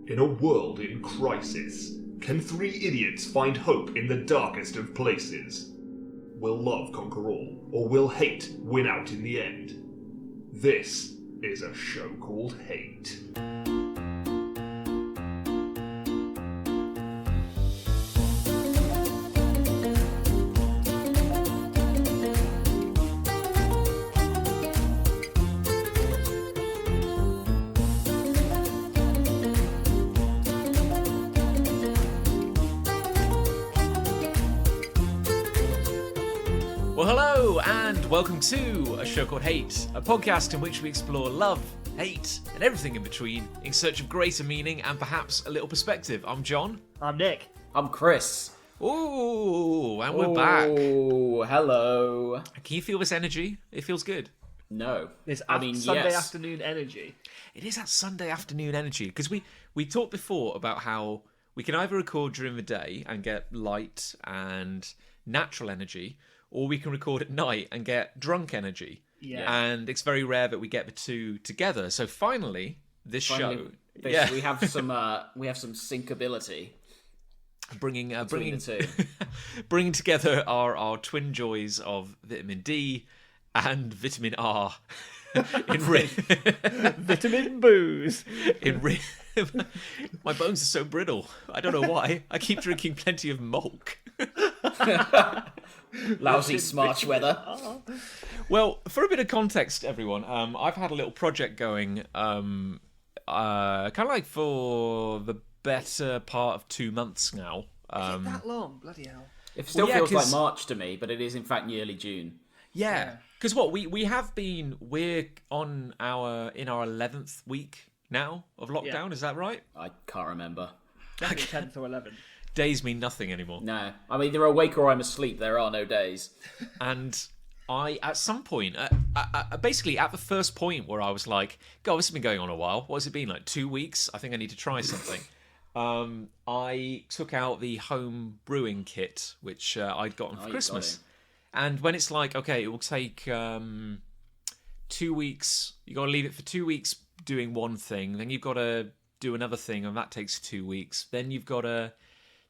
In a world in crisis, can three idiots find hope in the darkest of places? Will love conquer all, or will hate win out in the end? This is a show called Hate. Welcome to A Show Called Hate, a podcast in which we explore love, hate, and everything in between in search of greater meaning and perhaps a little perspective. I'm John. I'm Nick. I'm Chris. Ooh, and we're back. Oh, hello. Can you feel this energy? It feels good. No. This Sunday afternoon energy. It is that Sunday afternoon energy, because we talked before about how we can either record during the day and get light and natural energy, or we can record at night and get drunk energy. Yeah. And it's very rare that we get the two together. So finally, show... We have some syncability. Bringing the two. bringing together our twin joys of vitamin D and vitamin R. Vitamin booze. My bones are so brittle. I don't know why. I keep drinking plenty of milk. Lousy Smarch weather. Well, for a bit of context, everyone, I've had a little project going, kind of like for the better part of 2 months now. Is it that long? Bloody hell. It still feels like March to me, but it is in fact nearly June. Yeah, because we're in our 11th week now of lockdown. Is that right? I can't remember. Definitely 10th or 11th. Days mean nothing anymore. No. I mean, they're awake or I'm asleep. There are no days. And I, at some point, basically at the first point where I was like, God, this has been going on a while. What has it been, like 2 weeks? I think I need to try something. I took out the home brewing kit, which I'd gotten for Christmas. And when it's like, okay, it will take 2 weeks. You got to leave it for 2 weeks doing one thing. Then you've got to do another thing, and that takes 2 weeks. Then you've got to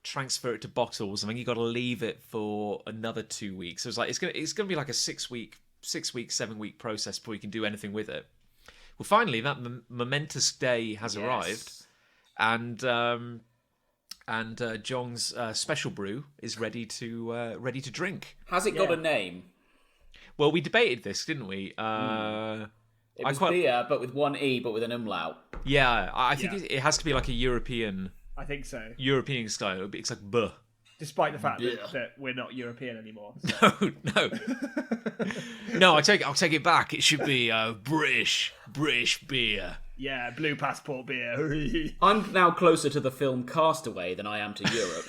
transfer it to bottles, and then you got to leave it for another 2 weeks. So it's like it's gonna be like a 7 week process before you can do anything with it. Well, finally, that momentous day has arrived, and John's special brew is ready to drink. Has it got a name? Well, we debated this, didn't we? It was beer, but with one E, but with an umlaut. Yeah, I think it has to be like a European. I think so. European style. It's like buh. Despite the fact that we're not European anymore. So. No. No, I'll take it back. It should be British beer. Yeah, blue passport beer. I'm now closer to the film Castaway than I am to Europe.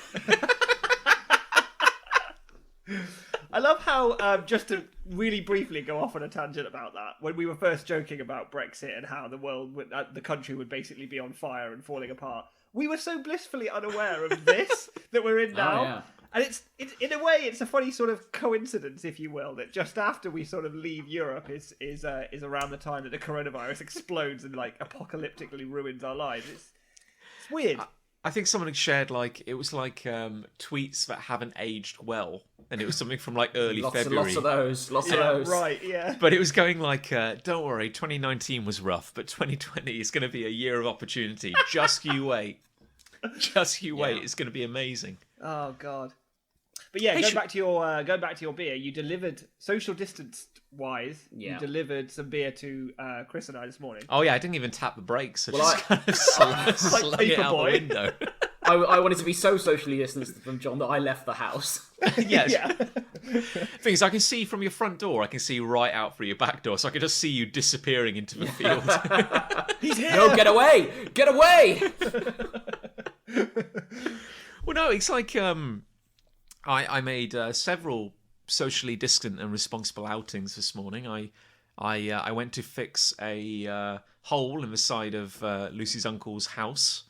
I love how, just to really briefly go off on a tangent about that, when we were first joking about Brexit and how the country would basically be on fire and falling apart, we were so blissfully unaware of this that we're in now. Oh, yeah. And it's in a way, it's a funny sort of coincidence, if you will, that just after we sort of leave Europe is around the time that the coronavirus explodes and like apocalyptically ruins our lives. It's weird. I think someone had shared it was tweets that haven't aged well, and it was something from like early February. Lots of those. Right, yeah. But it was going like, don't worry, 2019 was rough, but 2020 is going to be a year of opportunity. Just you wait. It's going to be amazing. Oh God. But yeah, going back to your beer, you delivered social distance wise. Yeah. You delivered some beer to Chris and I this morning. Oh yeah, I didn't even tap the brakes. I just kind of slung it out the window. I wanted to be so socially distanced from John that I left the house. Yes. Yeah. Thing is, I can see from your front door. I can see right out through your back door, so I can just see you disappearing into the field. He's here. No, get away! Get away! Well, no, it's like I made several socially distant and responsible outings this morning. I went to fix a hole in the side of Lucy's uncle's house.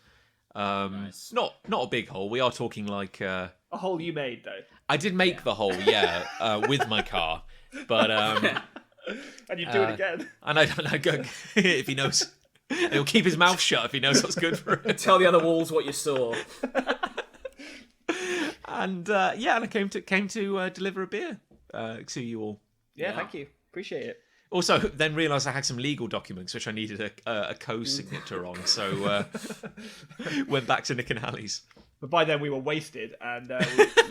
Nice. Not a big hole. We are talking like a hole you made though. I did make the hole, with my car, but and you do it again. And I go if he knows And he'll keep his mouth shut if he knows what's good for him. Tell the other walls what you saw. And and I came to deliver a beer to you all. Yeah, thank you. Appreciate it. Also, then realised I had some legal documents which I needed a co-signature on, so went back to Nich and Hallie's. But by then we were wasted and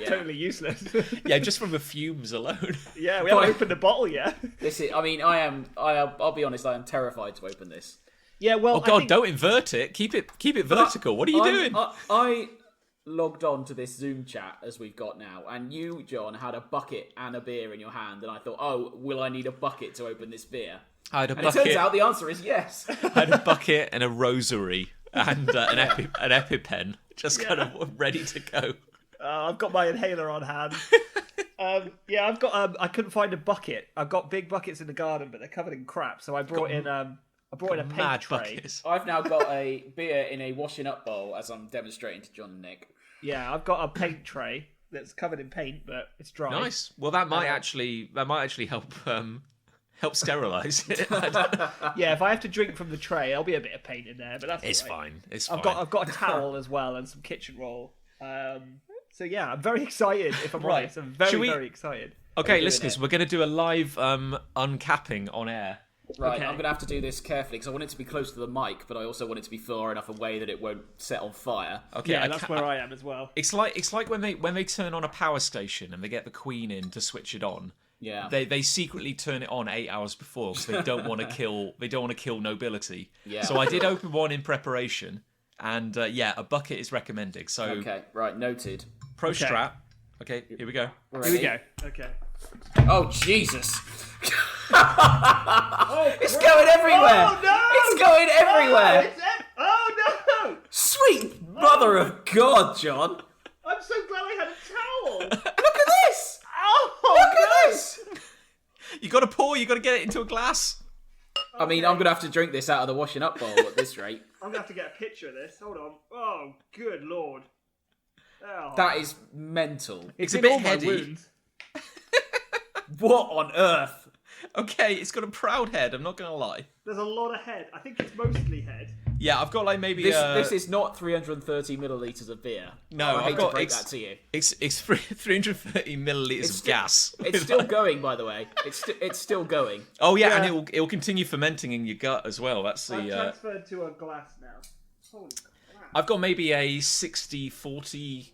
totally useless. Yeah, just from the fumes alone. Yeah, we haven't opened the bottle yet. This is. I mean, I'll be honest. I am terrified to open this. Yeah, well, Oh God, don't invert it. Keep it vertical. What are you doing? I logged on to this Zoom chat as we've got now, and you, John, had a bucket and a beer in your hand, and I thought, oh, will I need a bucket to open this beer? I had a And bucket. it turns out the answer is yes. I had a bucket and a rosary and an EpiPen, just kind of ready to go. I've got my inhaler on hand. I've got. I couldn't find a bucket. I've got big buckets in the garden, but they're covered in crap. So I brought in a paint Mad tray. buckets. I've now got a beer in a washing up bowl as I'm demonstrating to John and Nick. Yeah, I've got a paint tray that's covered in paint, but it's dry. Nice. Well, that might actually help help sterilise it. Yeah, if I have to drink from the tray, there'll be a bit of paint in there, but that's It's all right. fine. It's fine. I've got a towel as well and some kitchen roll. So yeah, I'm very excited. If I'm honest, I'm very excited. Okay, doing listeners, it. we're going to do a live uncapping on air. Right, Okay. I'm going to have to do this carefully because I want it to be close to the mic, but I also want it to be far enough away that it won't set on fire. Okay, Yeah, that's where I am as well. It's like when they turn on a power station and they get the Queen in to switch it on. Yeah. They secretly turn it on 8 hours before because they don't want to kill nobility. Yeah. So I did open one in preparation, and a bucket is recommended. So Okay, right, noted. pro strat. Okay, here we go. Here we go. Okay. Oh, Jesus. It's going everywhere. Oh no! It's going everywhere. Oh no! Sweet mother of God, John. I'm so glad I had a towel. Look at this. Oh, Look at this. You got to pour. You got to get it into a glass. I mean, I'm going to have to drink this out of the washing up bowl at this rate. I'm gonna have to get a picture of this. Hold on. Oh, good lord. Oh. That is mental. It's in a bit all my heady. wounds. What on earth? Okay, it's got a proud head. I'm not gonna lie. There's a lot of head. I think it's mostly head. Yeah, I've got like maybe This is not 330 millilitres of beer. No, I hate I've got to break that to you. It's 330 milliliters of gas. It's still going, by the way. It's still going. Oh yeah, Yeah. and it'll continue fermenting in your gut as well. That's I've the. transferred to a glass now. Holy crap. I've got maybe a 60-40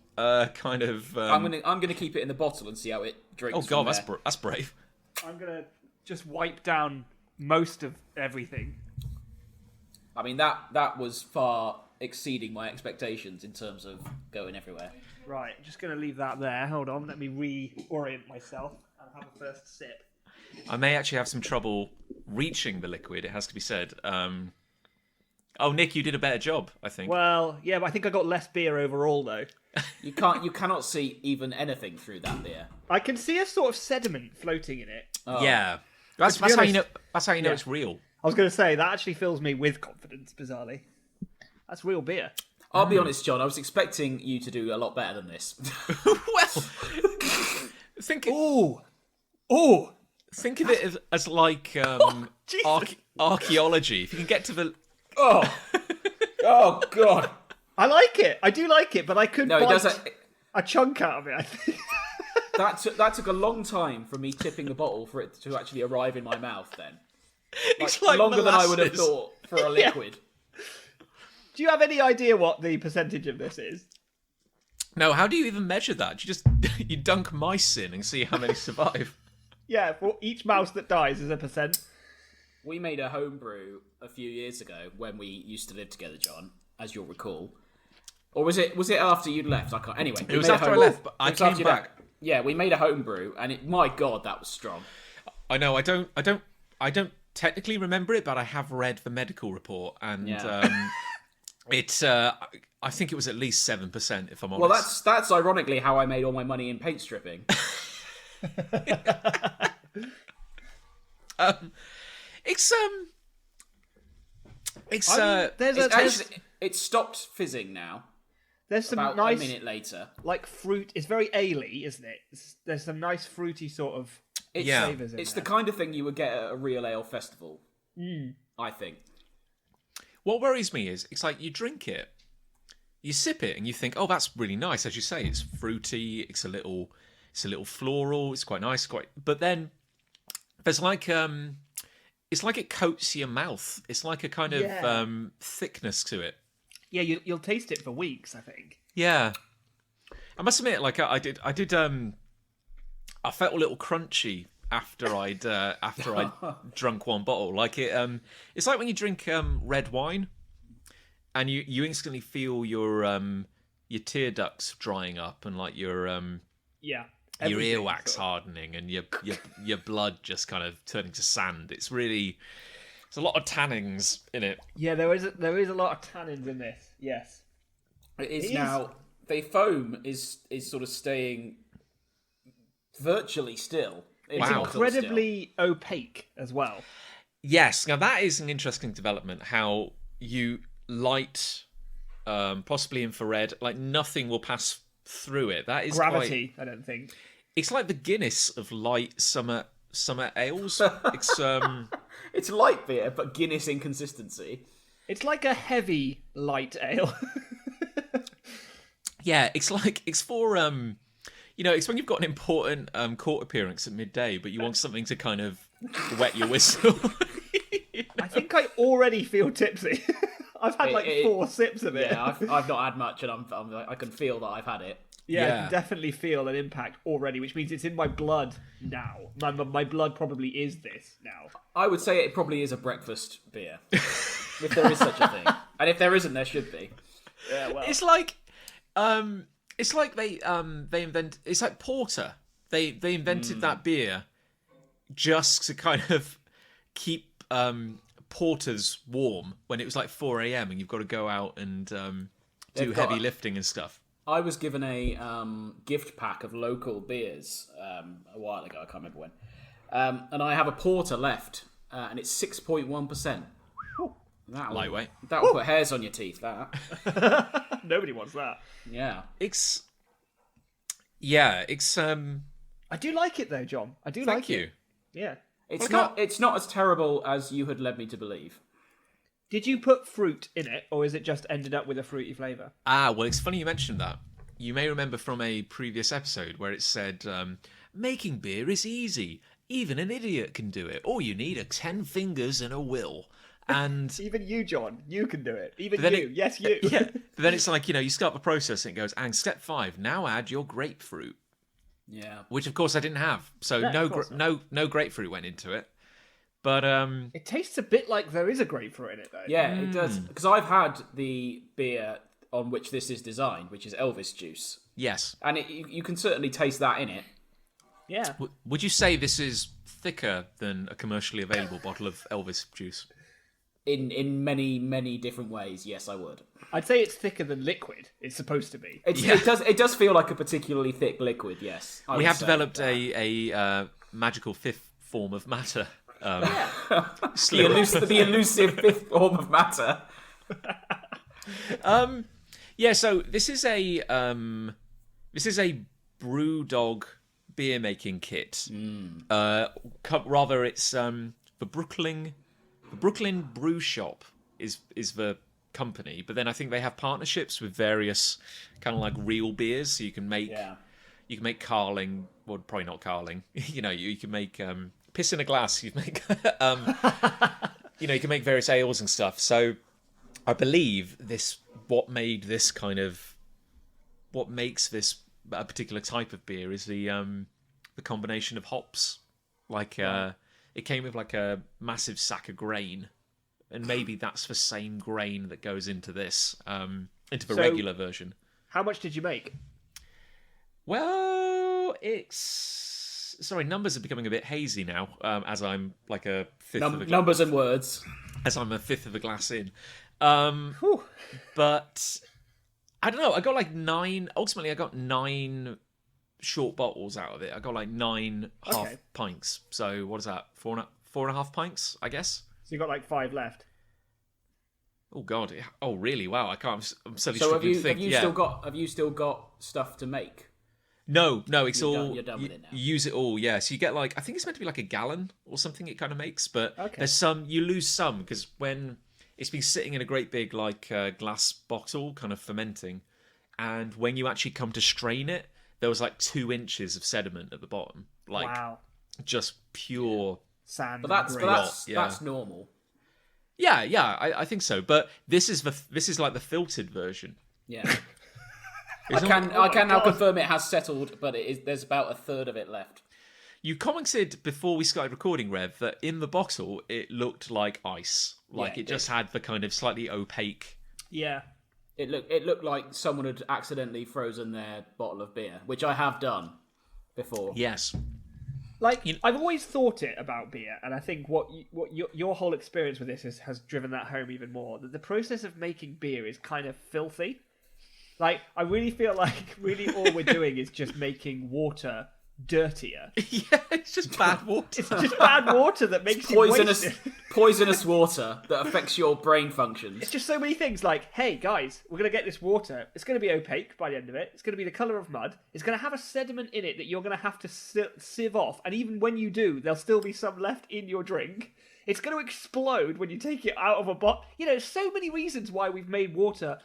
kind of. I'm gonna keep it in the bottle and see how it drinks. Oh god, from there. that's brave. I'm gonna just wipe down most of everything. I mean that was far exceeding my expectations in terms of going everywhere. Right, just gonna leave that there. Hold on, let me reorient myself and have a first sip. I may actually have some trouble reaching the liquid. It has to be said. Oh, Nick, you did a better job, I think. Well, yeah, but I think I got less beer overall though. You cannot see even anything through that beer. I can see a sort of sediment floating in it. Yeah, that's to be how you know. honest- That's how you know Yeah. it's real. I was going to say, that actually fills me with confidence, bizarrely. That's real beer. I'll be honest, John. I was expecting you to do a lot better than this. Well, think Ooh! think of it as like Jesus. archaeology. If you can get to the Oh God! I like it. I do like it, but I could No, it bite doesn't. a chunk out of it, I think. That took a long time for me tipping the bottle for it to actually arrive in my mouth. Then, it's like longer than I would have molasses. thought for a liquid. Do you have any idea what the percentage of this is? No, how do you even measure that? Do you just you dunk mice in and see how many survive? Yeah, for each mouse that dies is a percent. We made a homebrew a few years ago when we used to live together, John, as you'll recall. Or was it after you'd left? I can't. Anyway, It was after I left, but I came back. Yeah, we made a homebrew, and my God, that was strong. I know. I don't technically remember it, but I have read the medical report, and Yeah. I think it was at least 7%, if I'm honest. Well, that's ironically how I made all my money in paint stripping. It's stopped fizzing now. There's some About nice, a minute later. like fruit. It's very ale-y, isn't it? There's some nice fruity sort of Yeah. flavours in It's there. the kind of thing you would get at a real ale festival. I think. What worries me is it's like you drink it, you sip it, and you think, oh, that's really nice. As you say, it's fruity. It's a little floral. It's quite nice. But then there's like it's like it coats your mouth. It's like a kind of thickness to it. Yeah, you'll taste it for weeks, I think. Yeah, I must admit, like I did. I felt a little crunchy after I'd drunk one bottle. Like it's like when you drink red wine, and you instantly feel your tear ducts drying up, and like your earwax hardening, and your blood just kind of turning to sand. It's a lot of tannins in it. Yeah, there is a lot of tannins in this. Yes, it is now. The foam is sort of staying virtually still. It's incredibly opaque as well. Yes, now that is an interesting development. How you light, possibly infrared, like nothing will pass through it. That is gravity. I don't think it's like the Guinness of light summer ales. It's light beer, but Guinness in consistency. It's like a heavy light ale. Yeah, it's for it's when you've got an important court appearance at midday, but you want something to kind of wet your whistle. I think I already feel tipsy. I've had 4 sips of it. Yeah, I've not had much, and I can feel that I've had it. Yeah, I can definitely feel an impact already, which means it's in my blood now. My blood probably is this now. I would say it probably is a breakfast beer, if there is such a thing, and if there isn't, there should be. Yeah, well, it's like they invent. It's like porter. They invented that beer just to kind of keep porters warm when it was like 4 a.m. and you've got to go out and do heavy lifting and stuff. I was given a gift pack of local beers a while ago. I can't remember when, and I have a porter left, and it's 6.1%. Lightweight. That'll put hairs on your teeth. That nobody wants that. Yeah. It's. I do like it though, John. I do like it. Thank you. Yeah. It's not as terrible as you had led me to believe. Did you put fruit in it, or is it just ended up with a fruity flavour? Well, it's funny you mentioned that. You may remember from a previous episode where it said, making beer is easy. Even an idiot can do it. All you need are 10 fingers and a will. And even you, John, you can do it. Even you, yes, you. Yeah. But then it's like, you start the process and it goes, and step 5, now add your grapefruit. Yeah. Which of course I didn't have. So no grapefruit went into it. But it tastes a bit like there is a grapefruit in it though. Yeah, it does. Because I've had the beer on which this is designed, which is Elvis juice. Yes. And you can certainly taste that in it. Yeah. Would you say this is thicker than a commercially available bottle of Elvis juice? In many, many different ways, yes, I would. I'd say it's thicker than liquid. It's supposed to be. It does feel like a particularly thick liquid, yes. We have developed a magical fifth form of matter. The elusive fifth form of matter. So this is a BrewDog beer making kit. Rather, it's the Brooklyn Brew Shop is the company, but then I think they have partnerships with various kind of like real beers, so you can make Carling. Well, probably not Carling. You can make piss in a glass. You make you can make various ales and stuff. So I believe what makes this a particular type of beer is the combination of hops. Like it came with like a massive sack of grain, and maybe that's the same grain that goes into this into the regular version. How much did you make? Well, numbers are becoming a bit hazy now, as I'm like a fifth of a glass. Numbers and words. As I'm a fifth of a glass in. But I don't know. I got like 9. Ultimately, I got 9 short bottles out of it. I got like 9 half pints. So what is that? 4.5 pints, I guess. So you got like 5 left. Oh God! Oh really? Wow! I can't. I'm suddenly so struggling to think. Have you still got stuff to make? No. It's you're done with it now. Use it all. Yeah. So you get like, I think it's meant to be like a gallon or something. It kind of makes, but there's some, you lose some because it's been sitting in a great big glass bottle, kind of fermenting. And when you actually come to strain it, there was like 2 inches of sediment at the bottom, like Wow. just pure Sand. But and grit. that's normal. Yeah, I think so. But this is like the filtered version. Yeah. I can now confirm it has settled, but there's about a third of it left. You commented before we started recording, Rev, that in the bottle it looked like ice, like Yeah, it just had the kind of slightly opaque. Yeah. It looked like someone had accidentally frozen their bottle of beer, which I have done before. Yes. Like, I've always thought it about beer, and I think your whole experience with this has driven that home even more. That the process of making beer is kind of filthy. Like, I really feel like all we're doing is just making water dirtier. Yeah, it's just bad water. It's just bad water that makes you Poisonous, waste it. poisonous water that affects your brain functions. It's just so many things like, hey guys, we're going to get this water. It's going to be opaque by the end of it. It's going to be the colour of mud. It's going to have a sediment in it that you're going to have to sieve off. And even when you do, there'll still be some left in your drink. It's going to explode when you take it out of a bottle. You know, so many reasons why we've made water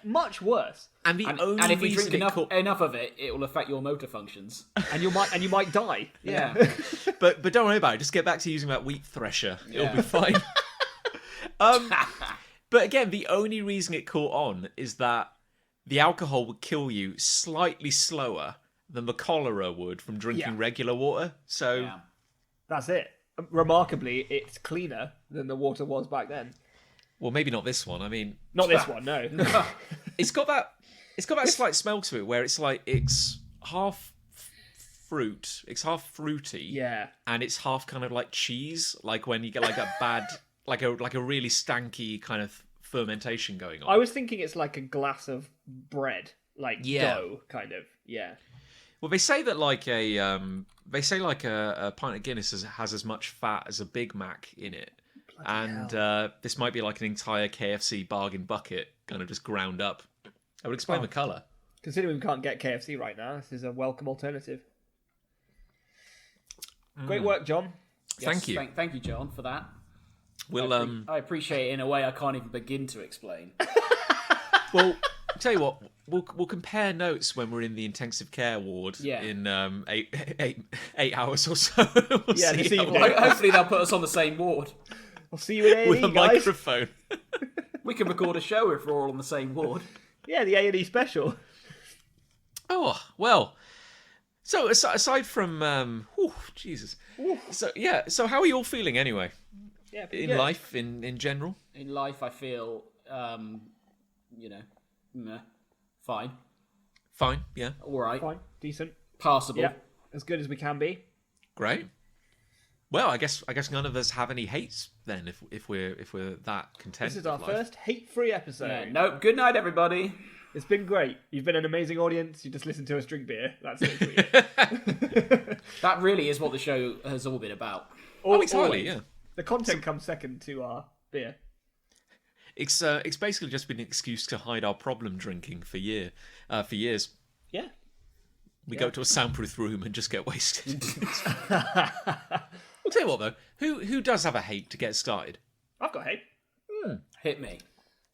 much worse. And if you drink enough of it, it will affect your motor functions. And you might die. Yeah. But don't worry about it. Just get back to using that wheat thresher. Yeah. It'll be fine. But again, the only reason it caught on is that the alcohol would kill you slightly slower than the cholera would from drinking regular water. So Yeah. That's it. Remarkably, it's cleaner than the water was back then. well, maybe not this one. I mean, Not this one, no. it's got that slight smell to it where it's like it's half fruit, it's half fruity, Yeah. and it's half kind of like cheese, like when you get like a bad, like a really stanky kind of fermentation going on. I was thinking it's like a glass of bread, like dough, kind of. Yeah. Well, they say that like a pint of Guinness has as much fat as a Big Mac in it. And this might be like an entire KFC bargain bucket, kind of just ground up. I would explain the colour. Considering we can't get KFC right now, this is a welcome alternative. Great work, John. Thank you. Thank you, John, for that. We'll I appreciate it in a way I can't even begin to explain. well, I'll tell you what. We'll compare notes when we're in the intensive care ward in 8 hours or so. We'll Yeah, see this how evening. Hopefully they'll put us on the same ward. I'll see you in A&E, with a guys. microphone. We can record a show if we're all on the same ward. Yeah, the A&E special. Oh well. So aside from Jesus. So yeah. So how are you all feeling anyway? Yeah, pretty In good. life, in general. In life, I feel, fine. Fine. Yeah. All right. Fine, decent. Passable. Yeah, as good as we can be. Great. Well, I guess none of us have any hates then, if we're that content. This is our with life. first hate-free episode. Yeah, no, good night, everybody. It's been great. You've been an amazing audience. You just listened to us drink beer. That's it for you. That really is what the show has all been about. Oh, entirely. Always. Yeah. The content comes second to our beer. It's basically just been an excuse to hide our problem drinking for years. Yeah. We go to a soundproof room and just get wasted. I'll tell you what though, who does have a hate to get started? I've got hate. Hit me.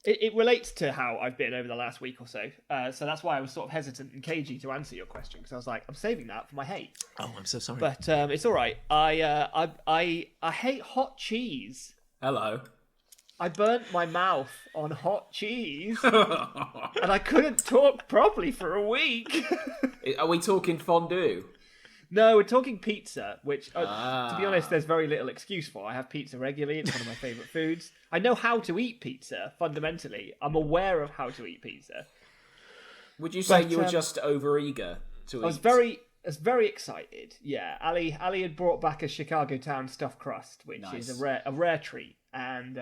It relates to how I've been over the last week or so. So that's why I was sort of hesitant and cagey to answer your question, because I was like, I'm saving that for my hate. Oh, I'm so sorry. But it's all right. I hate hot cheese. Hello. I burnt my mouth on hot cheese, and I couldn't talk properly for a week. Are we talking fondue? No, we're talking pizza, which, to be honest, there's very little excuse for. I have pizza regularly. It's one of my favourite foods. I know how to eat pizza, fundamentally. I'm aware of how to eat pizza. Would you say But, you were just overeager to eat? I was very excited. Yeah, Ali had brought back a Chicago Town stuffed crust, which Nice. is a rare treat, and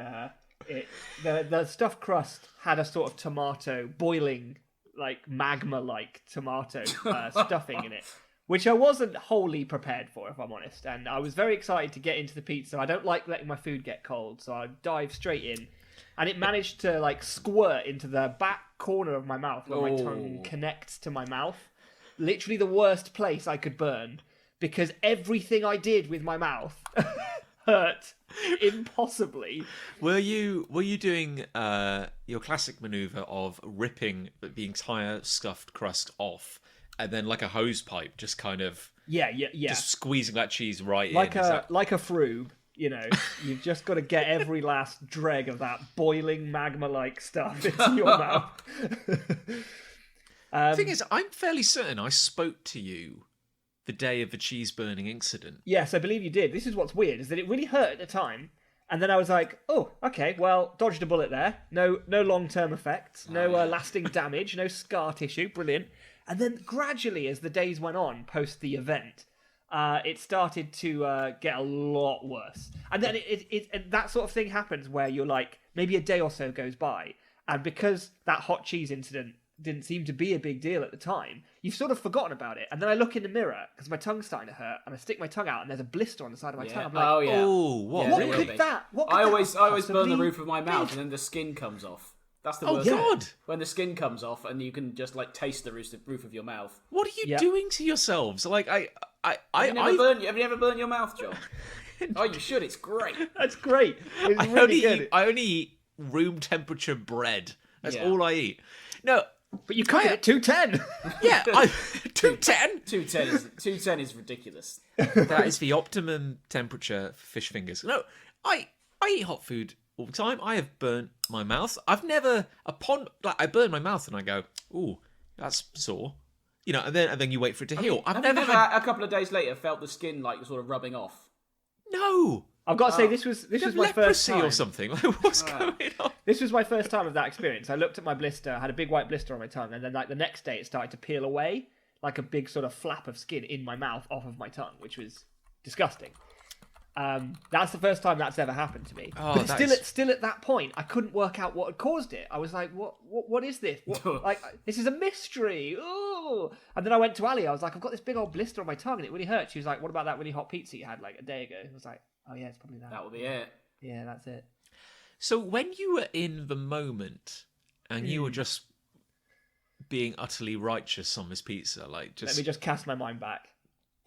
the stuffed crust had a sort of tomato boiling, like magma-like tomato stuffing in it, which I wasn't wholly prepared for, if I'm honest. And I was very excited to get into the pizza. I don't like letting my food get cold, so I dive straight in. And it managed to like squirt into the back corner of my mouth where my tongue connects to my mouth. Literally the worst place I could burn, because everything I did with my mouth hurt impossibly. Were you doing your classic maneuver of ripping the entire stuffed crust off, and then like a hose pipe, just kind of Yeah. just squeezing that cheese right Like in? like a froob, you've just got to get every last dreg of that boiling magma-like stuff into your mouth. The thing is, I'm fairly certain I spoke to you the day of the cheese burning incident. Yes, I believe you did. This is what's weird, is that it really hurt at the time. And then I was like, oh, okay, well, dodged a bullet there. No long-term effects, no lasting damage, no scar tissue. Brilliant. And then gradually, as the days went on, post the event, it started to get a lot worse. And then and that sort of thing happens where you're like, maybe a day or so goes by. And because that hot cheese incident didn't seem to be a big deal at the time, you've sort of forgotten about it. And then I look in the mirror because my tongue's starting to hurt, and I stick my tongue out, and there's a blister on the side of my tongue. I'm like, oh, what? what really could that? What could I that always burn the possibly roof of my mouth, be? and then the skin comes off. That's the Oh, worst. God. Bit. When the skin comes off, and you can just like taste the roof of your mouth. What are you doing to yourselves? Like, Have you ever burnt your mouth, John? Oh, you should. It's great. That's great. It's I really good. I only eat room temperature bread. That's Yeah. all I eat. No, But you cook it at 210. yeah, 210. 210 is ridiculous. That is the optimum temperature for fish fingers. No, I eat hot food all the time. I have burnt my mouth. I've never I burn my mouth and I go, ooh, that's sore. And then you wait for it to heal. I've Have never you had a couple of days later felt the skin like sort of rubbing off? no. I've got to say, this was my first leprosy time. or something. Like, what's going on? This was my first time of that experience. I looked at my blister, had a big white blister on my tongue, and then like the next day it started to peel away, like a big sort of flap of skin in my mouth off of my tongue, which was disgusting. That's the first time that's ever happened to me. Oh, But that still at that point, I couldn't work out what had caused it. I was like, what is this? Like, this is a mystery. Ooh. And then I went to Ali. I was like, I've got this big old blister on my tongue and it really hurts. She was like, what about that really hot pizza you had like a day ago? I was like, oh yeah, it's probably that. That will be it. Yeah, that's it. So when you were in the moment and you were just being utterly righteous on this pizza, like just Let me just cast my mind back.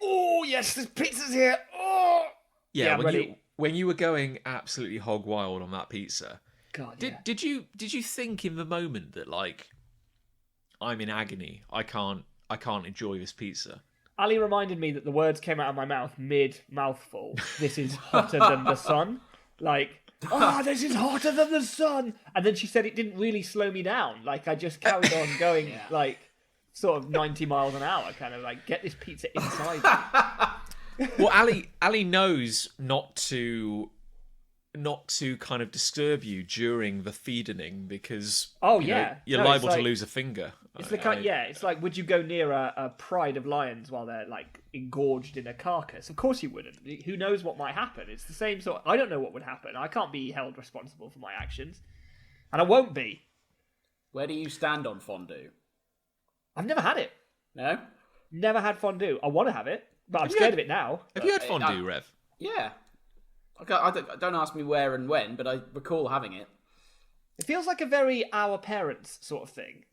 Oh yes, this pizza's here. Oh yeah, I'm ready. when you were going absolutely hog wild on that pizza, God. did you think in the moment that like I'm in agony, I can't enjoy this pizza? Ali reminded me that the words came out of my mouth mid mouthful. This is hotter than the sun. Like, this is hotter than the sun. And then she said it didn't really slow me down. Like, I just carried on going, like, sort of 90 miles an hour, kind of like, get this pizza inside me. Well, Ali knows not to kind of disturb you during the feeding because you're liable to lose a finger. It's the kind, it's like, would you go near a pride of lions while they're like engorged in a carcass? Of course you wouldn't. Who knows what might happen? It's the same sort. I don't know what would happen. I can't be held responsible for my actions, and I won't be. Where do you stand on fondue? I've never had it. No? Never had fondue. I want to have it, but I'm scared of it now. Have you had fondue, Rev? Yeah. Don't ask me where and when, but I recall having it. It feels like a very our parents sort of thing.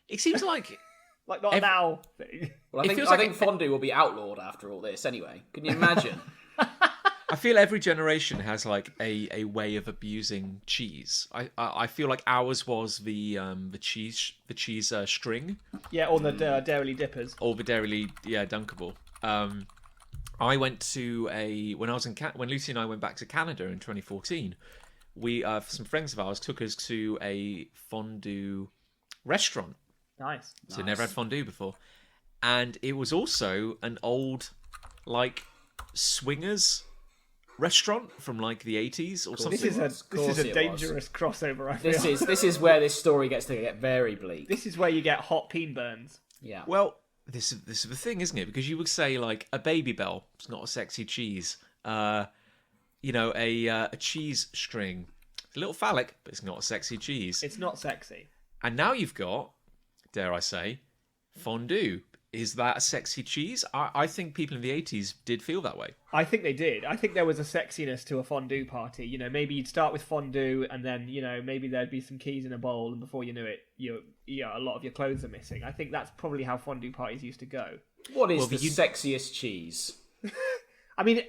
It seems like Like not now thing. Well, I think fondue will be outlawed after all this anyway. Can you imagine? I feel every generation has like a way of abusing cheese. I feel like ours was the cheese string. Yeah, or the Dairyly Dippers. Or the Dairyly, dunkable. I went to when Lucy and I went back to Canada in 2014. We some friends of ours took us to a fondue restaurant. Nice. So never had fondue before, and it was also an old like swingers restaurant from like the 80s or something. This is a dangerous crossover. I feel. This is where this story gets to get very bleak. This is where you get hot peen burns. Yeah. Well, this is the thing, isn't it? Because you would say like a Babybel, it's not a sexy cheese. A cheese string, it's a little phallic, but it's not a sexy cheese. It's not sexy. And now you've got, dare I say, fondue. Is that a sexy cheese? I think people in the 80s did feel that way. I think they did. I think there was a sexiness to a fondue party. You know, maybe you'd start with fondue, and then maybe there'd be some keys in a bowl, and before you knew it, a lot of your clothes are missing. I think that's probably how fondue parties used to go. What is the sexiest cheese? I mean,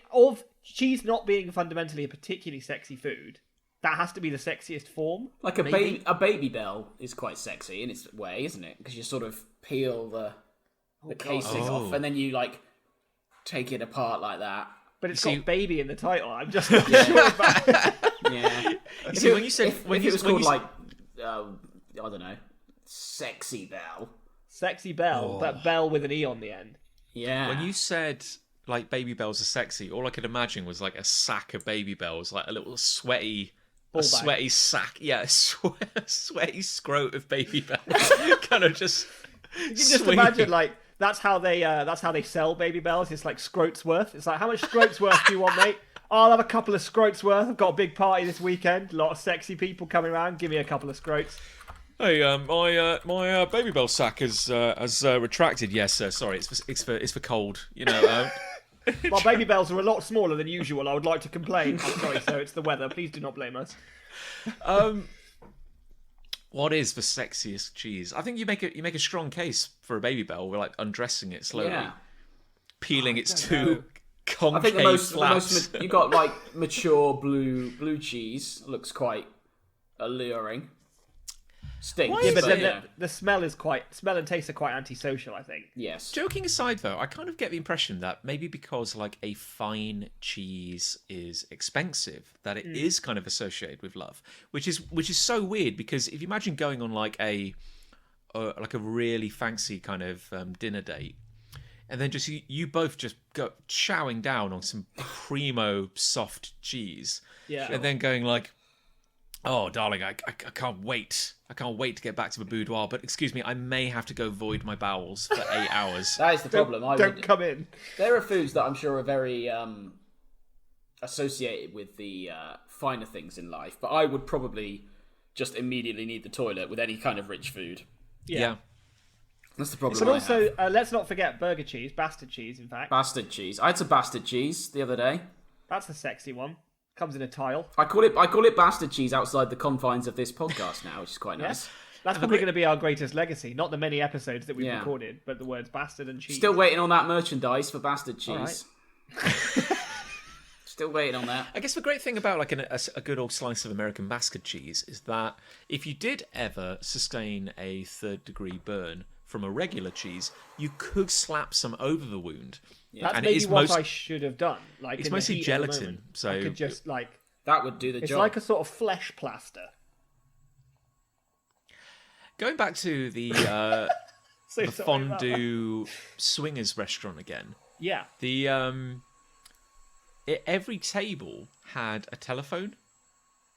cheese not being fundamentally a particularly sexy food, that has to be the sexiest form. Like a Babybel is quite sexy in its way, isn't it? Because you sort of peel the casing off, and then you like take it apart like that. But it's got baby in the title. I'm just not sure about it. Yeah. See, when you said if it was called like I don't know, Sexy Bell. Sexy Bell, but Bell with an E on the end. Yeah. When you said like Babybels are sexy, all I could imagine was like a sack of Babybels, like a little sweaty sack. Yeah, sweaty scrote of Babybels. Kind of just. You can just imagine like. That's how they sell Babybels. It's like scroats worth. It's like, how much scroats worth do you want, mate? I'll have a couple of scroats worth. I've got a big party this weekend. A lot of sexy people coming around. Give me a couple of scroats. Hey, my Babybel sack has retracted. Yes, sir. Sorry, it's for cold. You know. My Babybels are a lot smaller than usual. I would like to complain. I'm sorry, sir. It's the weather. Please do not blame us. What is the sexiest cheese? I think you make a strong case for a Babybel. We're like undressing it slowly, peeling its two concave I think the flaps. most you got like mature blue cheese. Looks quite alluring. Stinks. Yeah, but but, then the smell and taste are quite antisocial, I think. yes. Joking aside, though, I kind of get the impression that maybe because like a fine cheese is expensive, that it is kind of associated with love, which is so weird because if you imagine going on like a really fancy kind of dinner date, and then just you both just go chowing down on some primo soft cheese, and then going like, oh, darling, I can't wait. I can't wait to get back to the boudoir. But excuse me, I may have to go void my bowels for 8 hours. That is the problem. Don't come in. There are foods that I'm sure are very associated with the finer things in life, but I would probably just immediately need the toilet with any kind of rich food. Yeah. That's the problem. But also, let's not forget burger cheese, bastard cheese, in fact. Bastard cheese. I had some bastard cheese the other day. That's the sexy one. Comes in a tile. I call it bastard cheese outside the confines of this podcast now, which is quite nice. That's probably going to be our greatest legacy. Not the many episodes that we've recorded, but the words bastard and cheese. Still waiting on that merchandise for bastard cheese. Right. Still waiting on that. I guess the great thing about like a good old slice of American bastard cheese is that if you did ever sustain a third-degree burn from a regular cheese, you could slap some over the wound. Yeah. That's maybe what I should have done. Like it's mostly gelatin, so I could just like that would do the job. It's like a sort of flesh plaster. Going back to the fondue swingers restaurant again. Yeah. Every table had a telephone,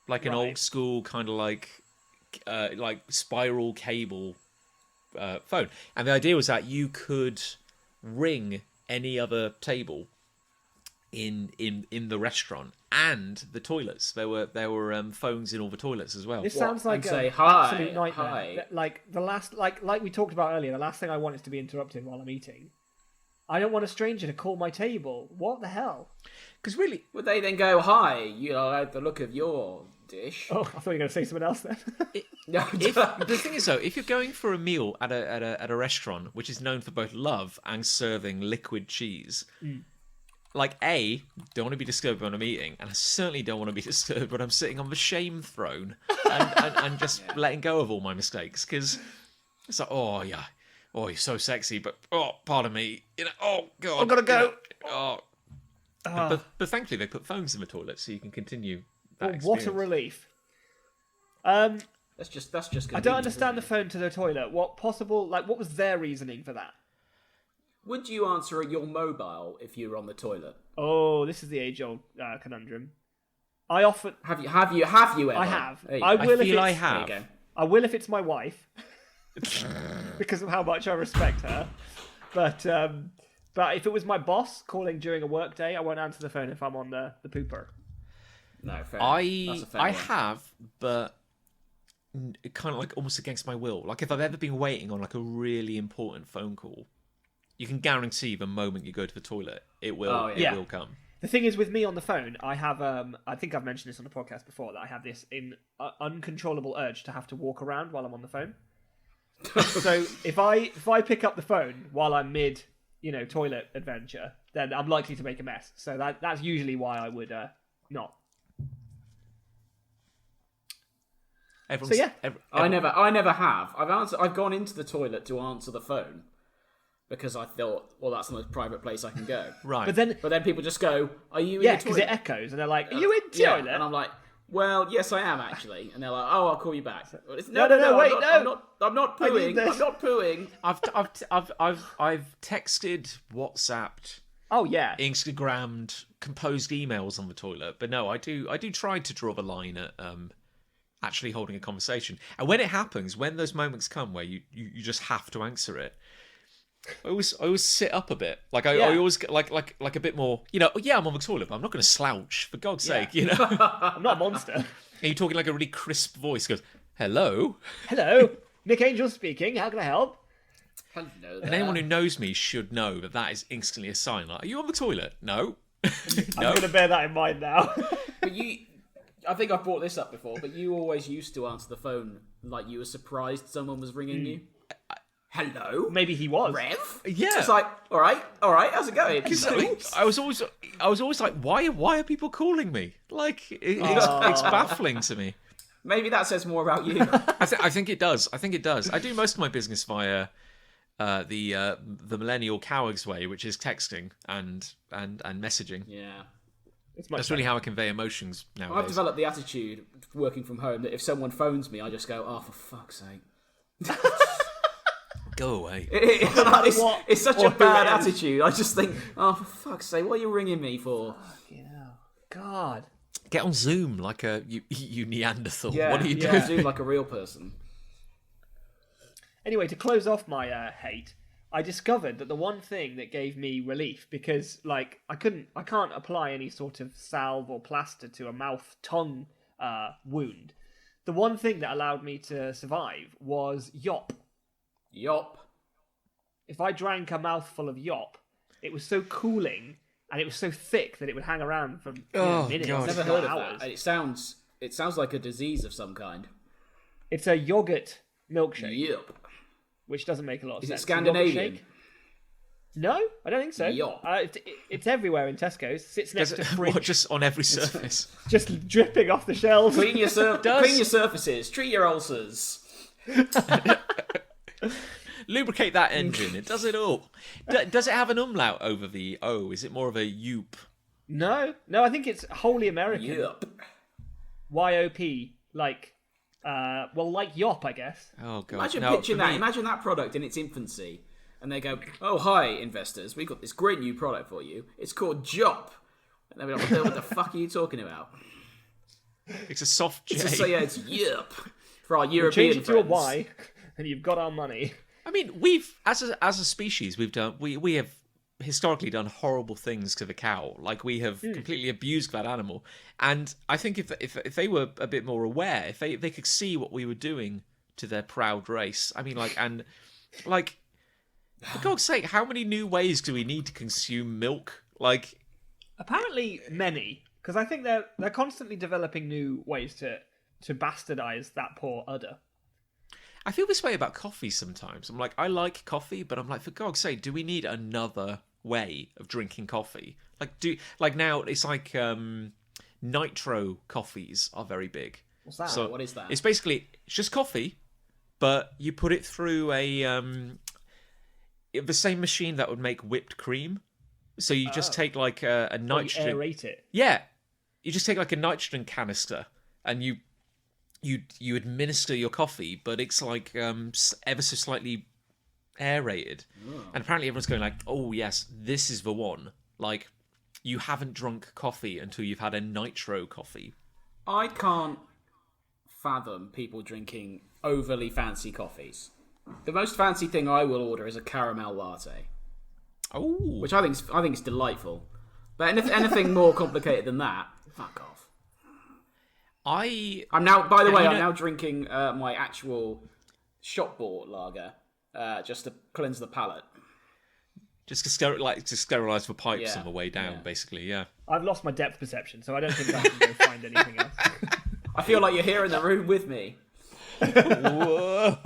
like an old school kind of like spiral cable phone, and the idea was that you could ring any other table in the restaurant and the toilets. There were phones in all the toilets as well. This sounds like say, an hi, absolute nightmare. hi. Like the last, like we talked about earlier, the last thing I want is to be interrupted while I'm eating. I don't want a stranger to call my table. What the hell? Because really, would they then go, hi, you like the look of your dish? Oh, I thought you were going to say something else then. the thing is though, if you're going for a meal at a restaurant which is known for both love and serving liquid cheese, like don't want to be disturbed when I'm eating, and I certainly don't want to be disturbed when I'm sitting on the shame throne and just letting go of all my mistakes, because it's like, oh yeah, oh you're so sexy, but oh pardon me, oh god, I've got to go. But thankfully they put phones in the toilet so you can continue. What a relief. That's just. I don't understand the phone to the toilet. What was their reasoning for that? Would you answer your mobile if you were on the toilet? Oh, this is the age-old conundrum. I often have you ever? I have. I feel I have. There you go. I will if it's my wife, because of how much I respect her. But if it was my boss calling during a work day, I won't answer the phone if I'm on the pooper. No, fair. I have, but kind of like almost against my will. Like if I've ever been waiting on like a really important phone call, you can guarantee the moment you go to the toilet, it will will come. The thing is, with me on the phone, I have I think I've mentioned this on the podcast before, that I have this uncontrollable urge to have to walk around while I'm on the phone. So if I pick up the phone while I'm mid toilet adventure, then I'm likely to make a mess. So that's usually why I would not. Everyone's, So yeah. I never have. I've gone into the toilet to answer the phone because I thought, well, that's the most private place I can go. Right. But then people just go, "Are you in yeah, the because toilet?" it echoes, and they're like, "Are you in Yeah, toilet?" and I'm like, "Well, yes, I am actually." And they're like, "Oh, I'll call you back." No, wait, no. I'm not I need pooing. this. I'm not pooing. I've texted, WhatsApped, Oh yeah. Instagrammed, composed emails on the toilet, but no, I do try to draw the line at actually holding a conversation. And when it happens, when those moments come where you just have to answer it, I always sit up a bit. Like I always get like a bit more. Yeah, I'm on the toilet, but I'm not going to slouch for God's sake. I'm not a monster. And you're talking like a really crisp voice. Goes, hello. Hello, Nick Angel speaking. How can I help? Hello there. And anyone who knows me should know that is instantly a sign. Like, are you on the toilet? No. I'm going to bear that in mind now. But I think I've brought this up before, but you always used to answer the phone like you were surprised someone was ringing you. Hello? Maybe he was. Rev? Yeah. It's like, all right, how's it going? I was always like, why are people calling me? Like, it's baffling to me. Maybe that says more about you. I think it does. I do most of my business via the millennial cowards way, which is texting and messaging. Yeah. That's really how I convey emotions nowadays. I've developed the attitude working from home that if someone phones me, I just go, "Oh, for fuck's sake." Go away. It's such a Or bad who is. attitude. I just think, "Oh, for fuck's sake, what are you ringing me for?" God. Get on Zoom like you Neanderthal. Yeah, What are you doing? Zoom like a real person. Anyway, to close off my hate, I discovered that the one thing that gave me relief, because like I can't apply any sort of salve or plaster to a mouth-tongue wound. The one thing that allowed me to survive was yop. Yop. If I drank a mouthful of yop, it was so cooling and it was so thick that it would hang around for minutes. God. Never if heard not of hours. that. It sounds like a disease of some kind. It's a yogurt milkshake, Yep. which doesn't make a lot of Is it sense. A yogurt Scandinavian? shake? No, I don't think so. Yop. It's everywhere in Tesco's. Sits next to fridge, What, just on every surface? just dripping off the shelves. Clean your surfaces. Treat your ulcers. Lubricate that engine. It does it all. Does it have an umlaut over the O? Is it more of a yoop? No, I think it's wholly American. Yep. YOP, like, like yop, I guess. Oh god. Imagine No, pitching for that. me- Imagine that product in its infancy, and they go, "Oh, hi, investors. We've got this great new product for you. It's called Jop." And they'll be like, "What the fuck are you talking about?" It's a soft J. It's Yep for our Change European it to a friends. Y, and you've got our money. I mean, we've as a species, we have historically done horrible things to the cow. Like we have completely abused that animal. And I think if they were a bit more aware, if they could see what we were doing to their proud race. I mean, for God's sake, how many new ways do we need to consume milk? Like, Apparently, many, because I think they're constantly developing new ways to bastardize that poor udder. I feel this way about coffee sometimes. I'm like, I like coffee, but I'm like, for God's sake, do we need another way of drinking coffee? Like now it's like nitro coffees are very big. What's that? What is that? It's just coffee, but you put it through the same machine that would make whipped cream. So you just take like a nitrogen. You aerate it. Yeah, you just take like a nitrogen canister and you administer your coffee, but it's like ever so slightly aerated. And apparently everyone's going like, "Oh yes, this is the one." Like, you haven't drunk coffee until you've had a nitro coffee. I can't fathom people drinking overly fancy coffees. The most fancy thing I will order is a caramel latte, Oh, which I think is delightful. But anything more complicated than that, fuck off. I'm now. By the way, I'm now drinking my actual shop bought lager, just to cleanse the palate. just to sterilize the pipes Yeah, on the way down, yeah. basically. Yeah. I've lost my depth perception, so I don't think I can go find anything else. I feel like you're here in the room with me. Whoa!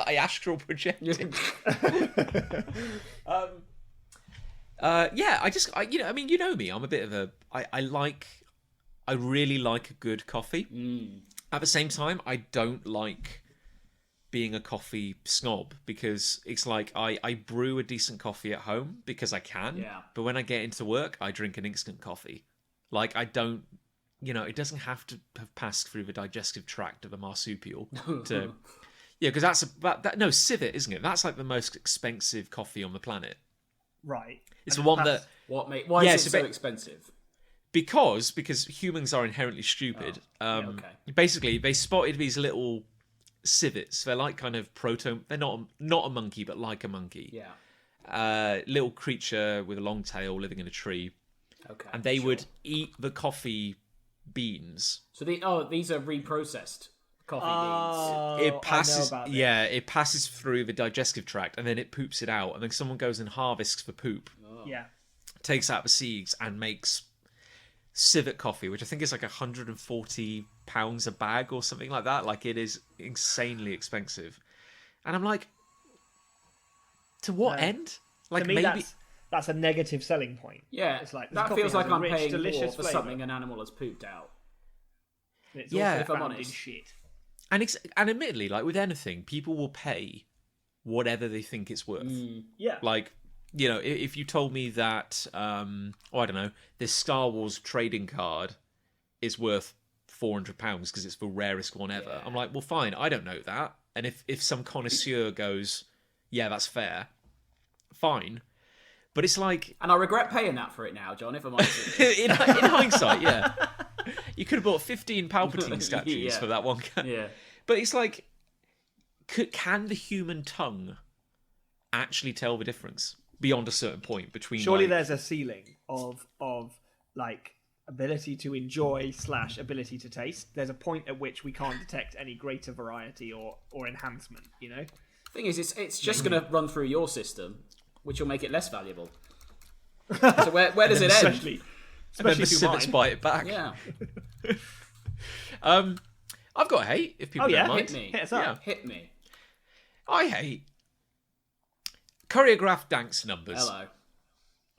I astral projected. Yeah, I mean, you know me. I'm a bit of a. I really like a good coffee. At the same time, I don't like being a coffee snob because it's like I brew a decent coffee at home because I can. Yeah. But when I get into work, I drink an instant coffee. Like I don't, it doesn't have to have passed through the digestive tract of a marsupial to. Yeah, because no civet, isn't it? That's like the most expensive coffee on the planet. Right. It's the one that. Why is it so expensive? Because humans are inherently stupid. Okay. Basically, they spotted these little civets. They're like kind of They're not a monkey, but like a monkey. Yeah. Little creature with a long tail living in a tree. Okay. And they would eat the coffee beans. So these are reprocessed coffee beans. It passes. I know about this. Yeah, it passes through the digestive tract, and then it poops it out, and then someone goes and harvests the poop, Yeah. takes out the seeds, and makes civet coffee, which I think is like £140 a bag or something like that. Like it is insanely expensive, and I'm like, to what end? Like To me, maybe that's a negative selling point. Yeah, It's like, this that coffee feels has like a I'm rich, paying more delicious for flavour. something an animal has pooped out. And it's Yeah, also if I'm found in honest. shit. and admittedly, like with anything, people will pay whatever they think it's worth. Yeah. Like, if you told me that, I don't know, this Star Wars trading card is worth £400 because it's the rarest one ever. Yeah. I'm like, well, fine, I don't know that. And if some connoisseur goes, yeah, that's fair, fine. But it's like... And I regret paying that for it now, John, if I'm honest with you. in hindsight, yeah. You could have bought 15 Palpatine statues Yeah. for that one. Yeah. But it's like, can the human tongue actually tell the difference beyond a certain point between? Surely like, there's a ceiling of like ability to enjoy / ability to taste. There's a point at which we can't detect any greater variety or enhancement. Thing is, it's just going to run through your system, which will make it less valuable. So where does it end? Especially and then the through civets mine. buy it back. Yeah, I've got hate if people Oh yeah, don't mind. hit me. Hit us up. Yeah. Hit me. I hate choreographed dance numbers. Hello.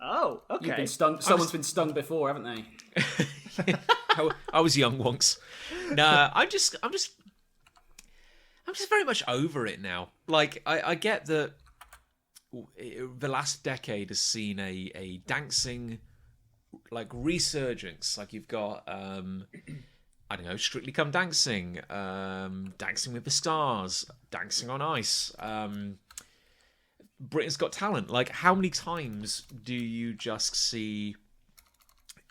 Oh, okay. You've been stung. Someone's been stung before, haven't they? I was young once. Nah, I'm just very much over it now. Like I get that the last decade has seen a dancing like resurgence. Like you've got I don't know, Strictly Come Dancing, Dancing with the Stars, Dancing on Ice, Britain's Got Talent. Like, how many times do you just see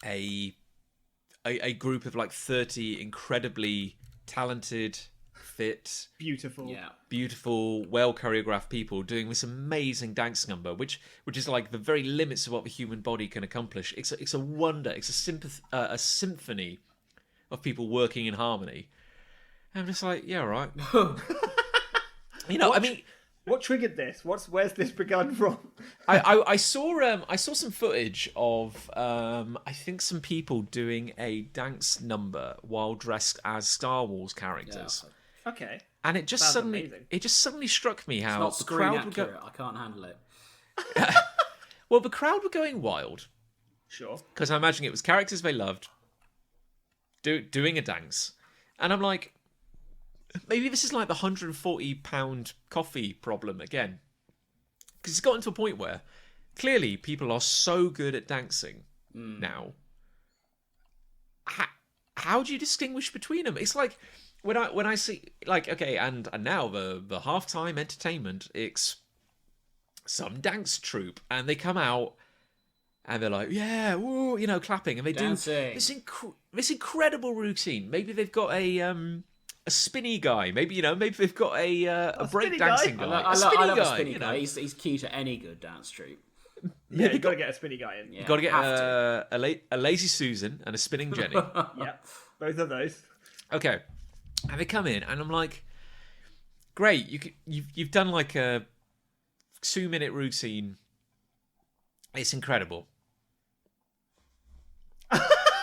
a group of like 30 incredibly talented, fit, beautiful, well choreographed people doing this amazing dance number, which is like the very limits of what the human body can accomplish. It's a wonder. It's a symphony of people working in harmony. And I'm just like, yeah, right. I mean, What triggered this? Where's this begun from? I saw some footage of I think some people doing a dance number while dressed as Star Wars characters. Yeah. Okay. And it just Sounds amazing. suddenly struck me how Not the screen crowd would accurate. go. I can't handle it. Well, the crowd were going wild Sure. because I imagine it was characters they loved doing a dance, and I'm like, maybe this is like the £140 coffee problem again, because it's gotten to a point where clearly people are so good at dancing now. How do you distinguish between them? It's like when I see like, okay, and now the halftime entertainment, it's some dance troupe, and they come out and they're like, yeah, woo, clapping, and they Dancing. do this incredible routine. Maybe they've got a spinny guy. Maybe they've got a break dancing guy. I A spinny love guy, a spinny guy. He's key to any good dance troupe. Yeah, you've got to get a spinny guy in. Yeah, You've got to get have to. a lazy Susan and a spinning Jenny. Yeah, both of those. Okay, and they come in, and I'm like, great, you've done like a 2-minute routine. It's incredible.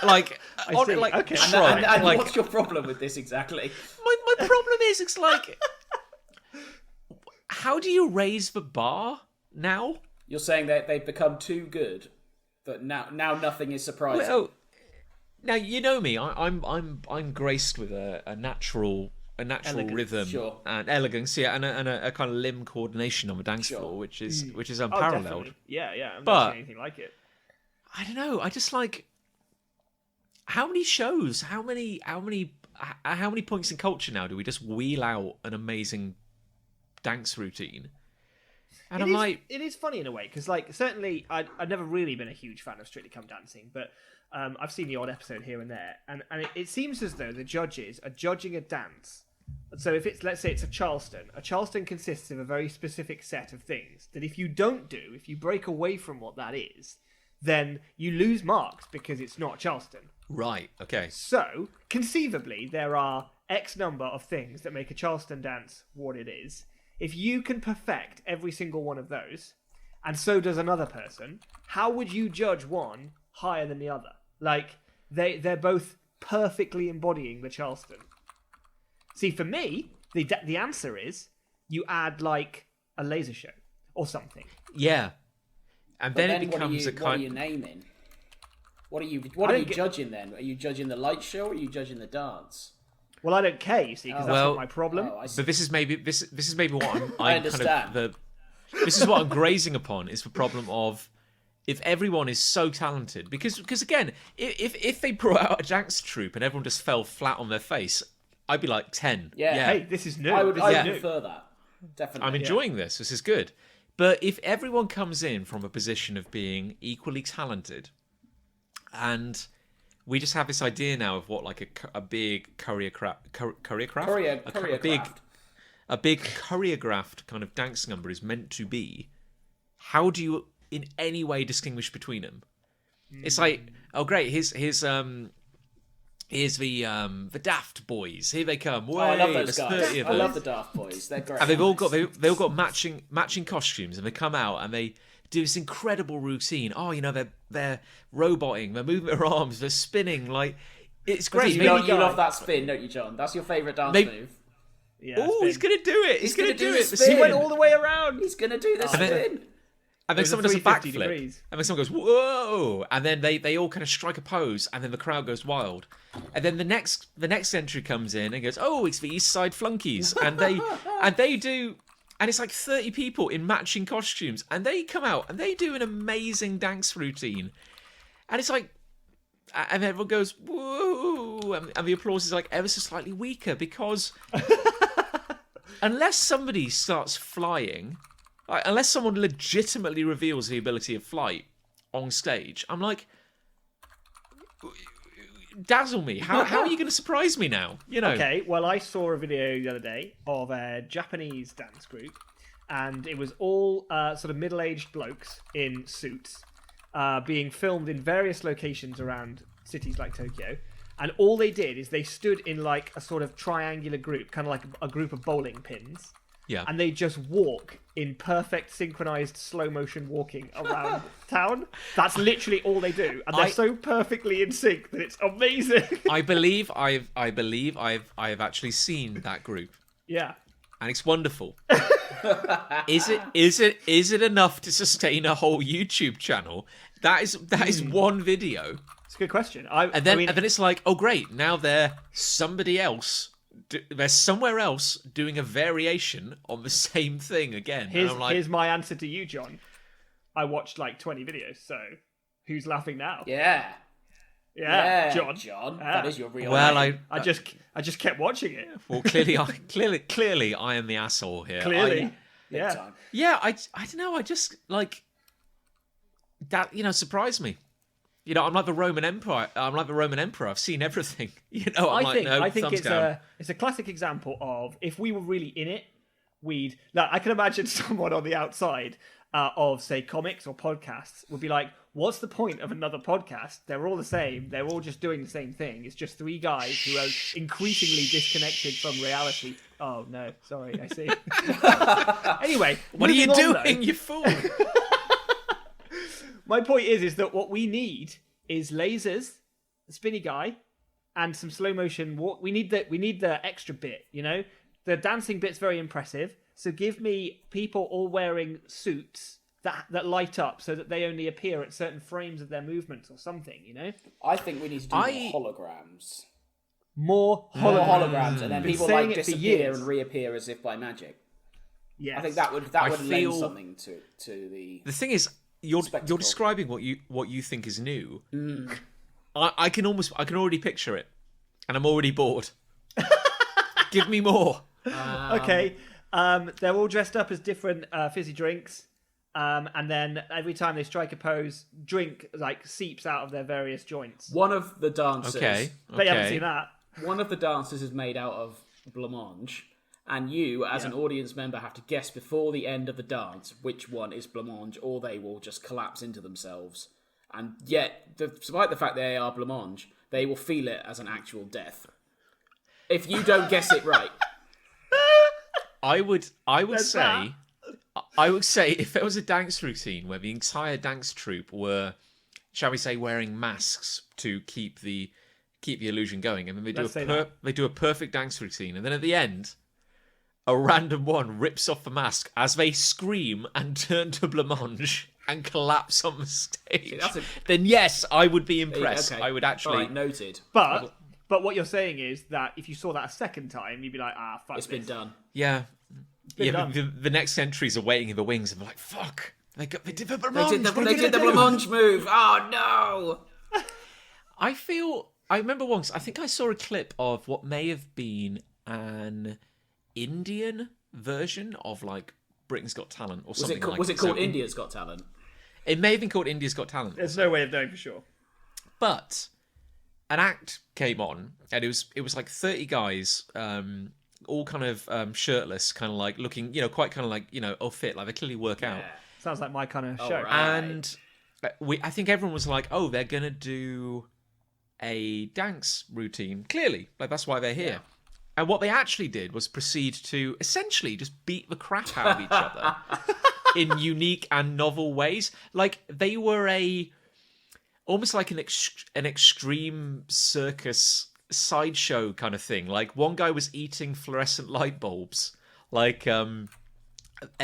Like, see. like, Okay. shrug. And Like, what's your problem with this exactly? my problem is, it's like, how do you raise the bar now? You're saying that they've become too good that now nothing is surprising. Well, now you know me. I'm graced with a natural Elegance, rhythm sure. and elegance, yeah, and a kind of limb coordination on a dance floor, which is unparalleled. Definitely. Yeah. I've But- never seen anything like it. I don't know. I just like how many shows, how many points in culture now do we just wheel out an amazing dance routine? And I'm like, it is funny in a way because, like, certainly I've never really been a huge fan of Strictly Come Dancing, but I've seen the odd episode here and there, and it seems as though the judges are judging a dance. So if it's, let's say it's a Charleston consists of a very specific set of things that if you break away from what that is, then you lose marks because it's not Charleston. right, okay, So, conceivably, there are X number of things that make a Charleston dance what it is. If you can perfect every single one of those, and so does another person, how would you judge one higher than the other? Like, they're both perfectly embodying the Charleston. See, for me, the answer is you add, like, a laser show or something. yeah, and But then it becomes a what kind. are you naming? What are you judging then? Are you judging the light show or are you judging the dance? Well, I don't care, you see, because that's Well- not my problem. Oh, I see. But this is maybe what I I'm understand. kind of this is what I'm grazing upon is the problem of if everyone is so talented because again if they brought out a dance troupe and everyone just fell flat on their face, I'd be like 10. Yeah. Hey, this is new. I would This is new. prefer that. Definitely. I'm enjoying this. This is good. But if everyone comes in from a position of being equally talented, and we just have this idea now of what like a big choreographed a big choreographed kind of dance number is meant to be, how do you in any way distinguish between them? It's like, oh great, here's the Daft Boys. Here they come. Oh, I love Way, those there's guys. 30 of I love them. the Daft Boys. They're great. And they've all got matching costumes, and they come out and they do this incredible routine. Oh, you know, they're roboting, they're moving their arms, they're spinning, like it's great. You love that spin, don't you, John? That's your favourite dance move. Yeah, Oh, he's gonna do it! He's gonna do it! the The spin. He went spin. all the way around. He's gonna do this And then- spin. And then was a someone does a 350 backflip, degrees. and then someone goes whoa, and then they all kind of strike a pose, and then the crowd goes wild, and then the next entry comes in and goes, oh, it's the East Side Flunkies, and they do, and it's like 30 people in matching costumes, and they come out and they do an amazing dance routine, and it's like, and everyone goes whoa, and the applause is like ever so slightly weaker because unless somebody starts flying. Like, unless someone legitimately reveals the ability of flight on stage, I'm like, dazzle me. How are you going to surprise me now? You know. Okay, well, I saw a video the other day of a Japanese dance group, and it was all sort of middle-aged blokes in suits being filmed in various locations around cities like Tokyo. And all they did is they stood in like a sort of triangular group, kind of like a group of bowling pins. Yeah. And they just walk in perfect synchronized slow motion walking around town. That's literally all they do, and they're so perfectly in sync that it's amazing. I believe I've actually seen that group, Yeah. and it's wonderful. Is it enough to sustain a whole YouTube channel? That is one video, It's a good question. and then it's like, oh great, now they're somebody else. They're somewhere else doing a variation on the same thing again. Here's my answer to you, John. I watched like 20 videos, so who's laughing now? Yeah. Yeah, John. That is your real well, name. I just kept watching it. well clearly I am the asshole here. Clearly. Big Yeah. time. I don't know. I just like that. You know, surprised me. You know, I'm like the Roman Emperor. I've seen everything. You know, I I'm think thumbs down. it's a classic example of if we were really in it, I can imagine someone on the outside of say comics or podcasts would be like, what's the point of another podcast? They're all the same. They're all just doing the same thing. It's just three guys who are increasingly disconnected from reality. Oh no, sorry, I see. Anyway, What are you moving on, doing, though. you fool? My point is that what we need is lasers, a spinny guy, and some slow motion walk. We need the extra bit, you know? The dancing bit's very impressive. So give me people all wearing suits that light up so that they only appear at certain frames of their movements or something, you know? I think we need to do more holograms. More Holograms, and then Been people saying like it for disappear years. and reappear as if by magic. Yes. I think that would feel- lend something to the. The thing is, you're Spectacle. describing what you think is new. I can already picture it, and I'm already bored. Give me more. Okay. They're all dressed up as different fizzy drinks. And then every time they strike a pose, drink like seeps out of their various joints. One of the dancers. Okay. But you haven't seen that. One of the dancers is made out of blancmange, and you, as an audience member, have to guess before the end of the dance which one is blancmange, or they will just collapse into themselves. And yet, despite the fact they are blancmange, they will feel it as an actual death. If you don't guess it right. I would There's say if there was a dance routine where the entire dance troupe were, shall we say, wearing masks to keep the illusion going, and then they do a perfect dance routine, and then at the end, a random one rips off the mask as they scream and turn to blancmange and collapse on the stage. Then yes, I would be impressed. Okay. I would actually. All right, noted. But what you're saying is that if you saw that a second time, you'd be like, fuck It's been done. Yeah. been Yeah, done. the next entries are waiting in the wings, and they're like, "Fuck! They did the blancmange. They did the blancmange move. Oh no! I remember once. I think I saw a clip of what may have been an Indian version of like Britain's Got Talent or something. Was it called India's Got Talent? It may have been called India's Got Talent. There's no way of knowing for sure. But an act came on, and it was like 30 guys, all kind of shirtless, kind of like looking, quite kind of like fit, like they clearly work out. Sounds like my kind of show. right. And I think everyone was like, "Oh, they're gonna do a dance routine." Clearly, like that's why they're here. And what they actually did was proceed to essentially just beat the crap out of each other in unique and novel ways. Like they were almost like an extreme circus sideshow kind of thing. Like one guy was eating fluorescent light bulbs, like and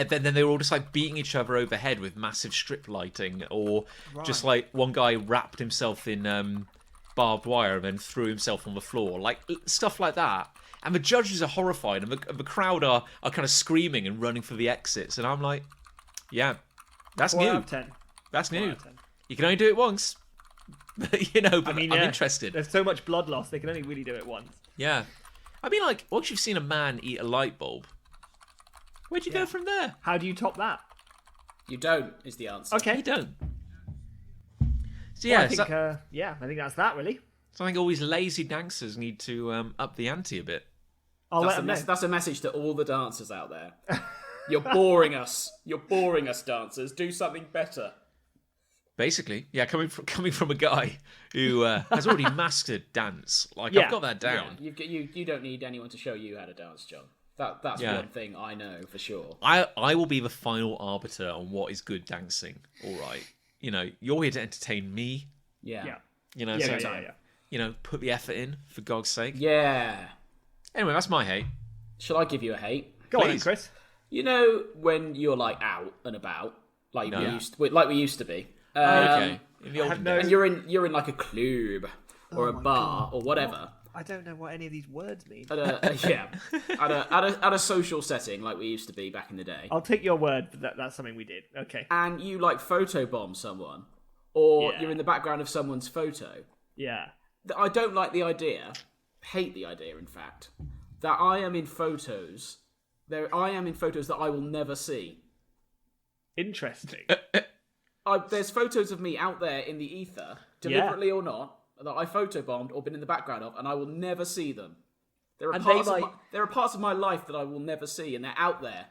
then they were all just like beating each other over the head with massive strip lighting, or just like one guy wrapped himself in barbed wire and then threw himself on the floor, like stuff like that. And the judges are horrified, and the crowd are kind of screaming and running for the exits. And I'm like, yeah, that's 4 new. out of 10. That's 4 new. out of 10. You can only do it once. But I'm interested. There's so much blood loss, they can only really do it once. Yeah. I mean, like, once you've seen a man eat a light bulb, where'd you go from there? How do you top that? You don't, is the answer. Okay. You don't. So Well, yeah, I think that's that, really. so I think all these lazy dancers need to up the ante a bit. I'll let them know. That's a message to all the dancers out there. You're boring us. You're boring us, dancers. Do something better. Basically, yeah, coming from a guy who has already mastered dance, like I've got that down. Yeah, you don't need anyone to show you how to dance, John. That's one thing I know for sure. I will be the final arbiter on what is good dancing. All right, you're here to entertain me. Yeah. Put the effort in for God's sake. Yeah. Anyway, that's my hate. Shall I give you a hate? Go on, Please. then, Chris. When you're like out and about, like No. we used to be. Okay, in the olden no- days. And you're in like a club or a bar or whatever. I don't know what any of these words mean. At a social setting like we used to be back in the day. I'll take your word that that's something we did. Okay. And you like photobomb someone, or Yeah. you're in the background of someone's photo. Yeah. I don't like the idea, hate the idea in fact, that I am in photos that I will never see. Interesting. There's photos of me out there in the ether, deliberately or not, that I photobombed or been in the background of, and I will never see them. There are parts of my life that I will never see, and they're out there.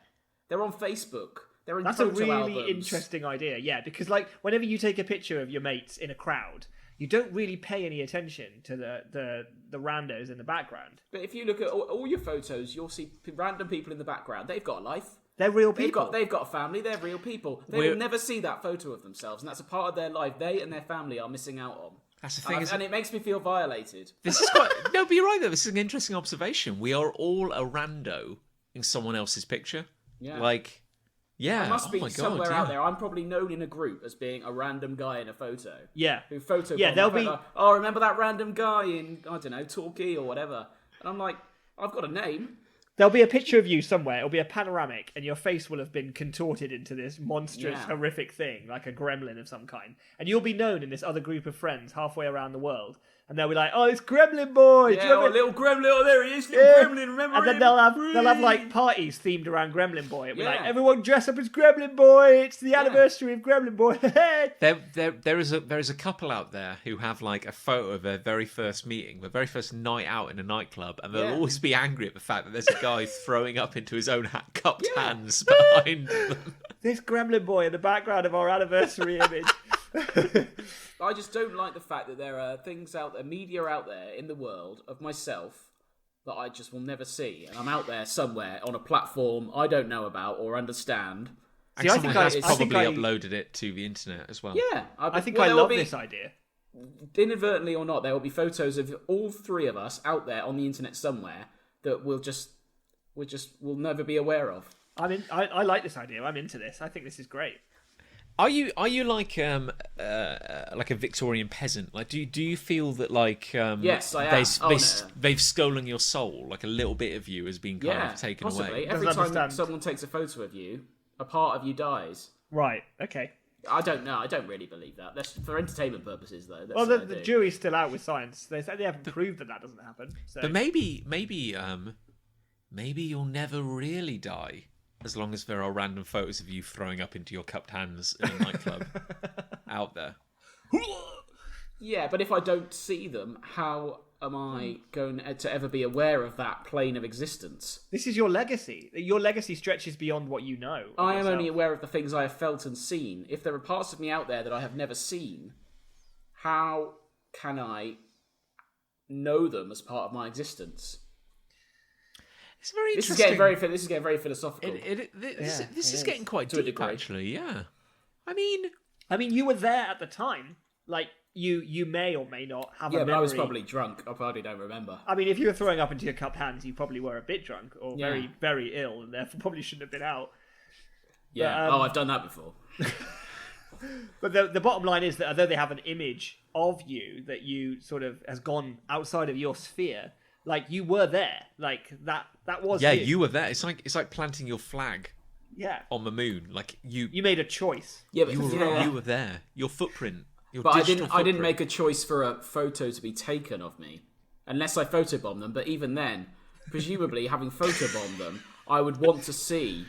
They're on Facebook. They're in That's a photo really albums. interesting idea. Yeah, because like whenever you take a picture of your mates in a crowd, you don't really pay any attention to the randos in the background. But if you look at all your photos, you'll see random people in the background. They've got a life. They're real people. They've got a family. They're real people. They will never see that photo of themselves, and that's a part of their life they and their family are missing out on. That's the thing, And it makes me feel violated. This is quite no, but you're right though. This is an interesting observation. We are all a rando in someone else's picture. Yeah. Like, Yeah. I must be my God, somewhere yeah. out there. I'm probably known in a group as being a random guy in a photo. Yeah. Who photobombed. Yeah, there'll be... Oh, remember that random guy in, I don't know, Torquay or whatever. And I'm like, I've got a name. There'll be a picture of you somewhere. It'll be a panoramic, and your face will have been contorted into this monstrous, horrific thing, like a gremlin of some kind. And you'll be known in this other group of friends halfway around the world. And they'll be like, "Oh, it's Gremlin Boy!" Yeah, little Gremlin. Oh, there he is, little Gremlin. Remember and then him? they'll have like parties themed around Gremlin Boy. It'll be like, everyone dress up as Gremlin Boy. It's the anniversary of Gremlin Boy. There is a couple out there who have like a photo of their very first meeting, their very first night out in a nightclub, and they'll always be angry at the fact that there's a guy throwing up into his own cupped hands behind them. This Gremlin Boy in the background of our anniversary image. I just don't like the fact that there are things out there, media out there in the world of myself that I just will never see, and I'm out there somewhere on a platform I don't know about or understand. See, I think I probably uploaded it to the internet as well. Yeah, I think I love this idea. Inadvertently or not, there will be photos of all three of us out there on the internet somewhere that we'll never be aware of. I like this idea. I'm into this. I think this is great. Are you like a Victorian peasant? Like, do you feel that like yes, I am. They've stolen your soul? Like a little bit of you has been kind of taken possibly. away. Every time someone takes a photo of you, a part of you dies. Right. Okay. I don't know. I don't really believe that. That's for entertainment purposes, though. Well, the jury's still out with science. They haven't proved that doesn't happen. So. But maybe you'll never really die. As long as there are random photos of you throwing up into your cupped hands in a nightclub out there. Yeah, but if I don't see them, how am I going to ever be aware of that plane of existence? This is your legacy. Your legacy stretches beyond what you know. I am only aware of the things I have felt and seen. If there are parts of me out there that I have never seen, how can I know them as part of my existence? It's very interesting. This is getting very philosophical. This is getting quite deep, actually. Yeah. I mean, you were there at the time. Like, you may or may not have a memory. Yeah, but I was probably drunk. I probably don't remember. I mean, if you were throwing up into your cupped hands, you probably were a bit drunk or very, very ill, and therefore probably shouldn't have been out. Yeah. But, I've done that before. But the bottom line is that although they have an image of you that you sort of has gone outside of your sphere, like you were there, like that was you were there. It's like planting your flag on the moon. Like you made a choice. Yeah, but you were there. Your footprint. But I didn't make a choice for a photo to be taken of me, unless I photobombed them. But even then, presumably having photobombed them, I would want to see.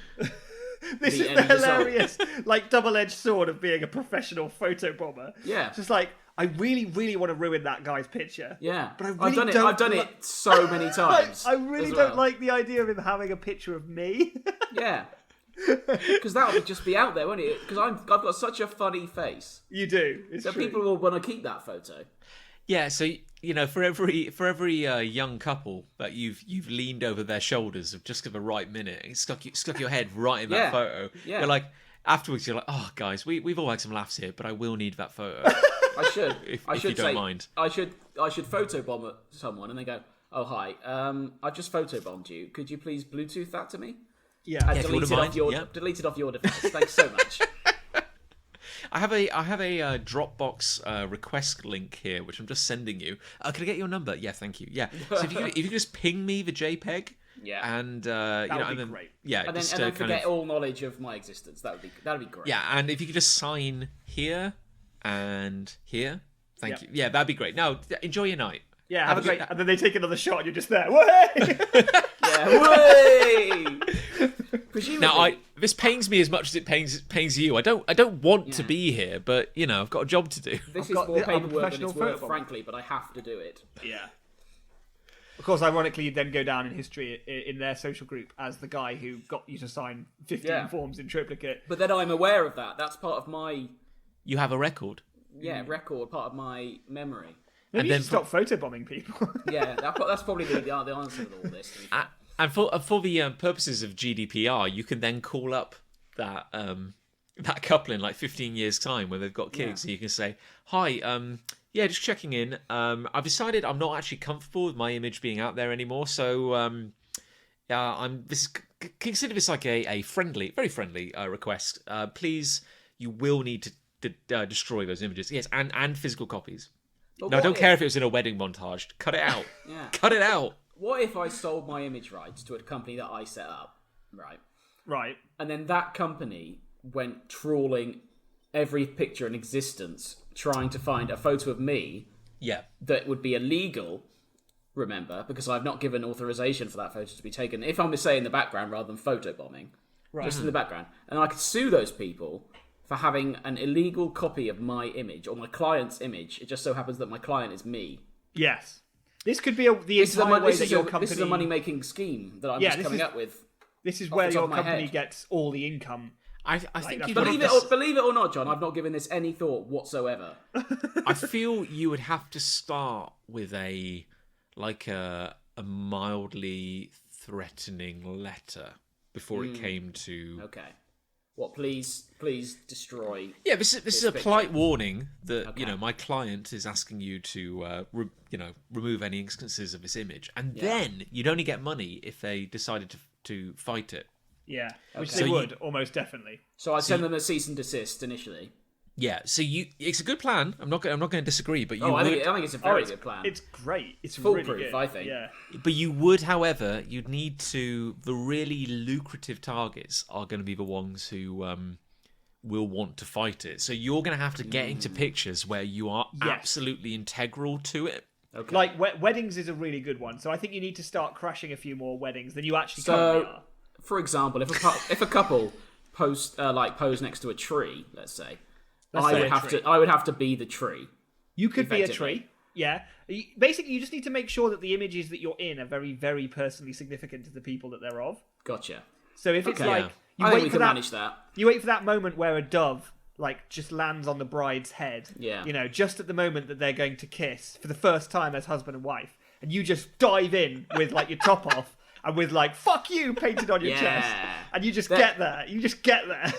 This is the hilarious, like, double-edged sword of being a professional photobomber. Yeah, just like, I really, really want to ruin that guy's picture. Yeah, but I've done it so many times. I really don't like the idea of him having a picture of me. Yeah, because that would just be out there, wouldn't it? Because I've got such a funny face. You do. It's so true. People will want to keep that photo. Yeah, so for every young couple that you've leaned over their shoulders of just for the right minute and stuck your head right in that photo. Yeah. You're like afterwards you're like, oh guys, we've all had some laughs here, but I will need that photo. I should. if you don't mind. I should photobomb someone and they go, oh hi, I've just photobombed you. Could you please Bluetooth that to me? Yeah. Delete it off your device. Thanks so much. I have a Dropbox request link here, which I'm just sending you. Can I get your number? Yeah, thank you. Yeah. So if you could just ping me the JPEG. Yeah. And that would be great. Yeah. And then forget all knowledge of my existence. That'd be great. Yeah, and if you could just sign here and here, thank you. Yeah, that'd be great. Now enjoy your night. Yeah, have a great. And then they take another shot, and you're just there. Way! Way! Now, this pains me as much as it pains you. I don't want to be here, but I've got a job to do. This is more paperwork than it's worth, frankly, but I have to do it. Yeah. Of course, ironically, you'd then go down in history in their social group as the guy who got you to sign 15 forms in triplicate. But then I'm aware of that. That's part of my. You have a record. Yeah, record, part of my memory. Maybe you should stop photobombing people. Yeah, that's probably the answer to all this. And for the purposes of GDPR, you can then call up that couple in like 15 years' time when they've got kids, and you can say, "Hi, just checking in. I've decided I'm not actually comfortable with my image being out there anymore, so this is consider this like a friendly, very friendly request. Please, you will need to destroy those images. Yes, and physical copies. But No, I what don't care if it was in a wedding montage. Cut it out. Yeah. Cut it out. What if I sold my image rights to a company that I set up, right? Right. And then that company went trawling every picture in existence, trying to find a photo of me Yeah. that would be illegal, remember, because I've not given authorization for that photo to be taken, if I'm saying in the background rather than photobombing, just in the background. And I could sue those people for having an illegal copy of my image, or my client's image. It just so happens that my client is me. Yes. This could be the entire way that your company... This is a money-making scheme that I'm just coming up with. This is off where the top your of my company head. gets all the income. I think you Believe it or not, John, I've not given this any thought whatsoever. I feel you would have to start with a mildly threatening letter before it came to. Okay. What? Please destroy. Yeah, this is a picture. polite warning that Okay. my client is asking you to remove any instances of this image, and then you'd only get money if they decided to fight it. Yeah, which So they you- would, almost definitely. So I send them a cease and desist initially. Yeah, so it's a good plan. I'm not going to disagree, but I think it's a very good plan. It's great. It's foolproof, really good. I think. Yeah. But you would, however, you'd need to. The really lucrative targets are going to be the ones who will want to fight it. So you're going to have to get into pictures where you are absolutely integral to it. Okay. Like weddings is a really good one. So I think you need to start crashing a few more weddings than you actually currently are. For example, if a couple pose next to a tree, let's say, I would have to be the tree. You could be a effectively. tree. Yeah. Basically, you just need to make sure that the images that you're in are very, very personally significant to the people that they're of. Gotcha. So if it's Okay. like I think we can manage that. You wait for that moment where a dove just lands on the bride's head. Yeah. Just at the moment that they're going to kiss for the first time as husband and wife, and you just dive in with your top off and with "fuck you" painted on your chest, and you just get there. You just get there.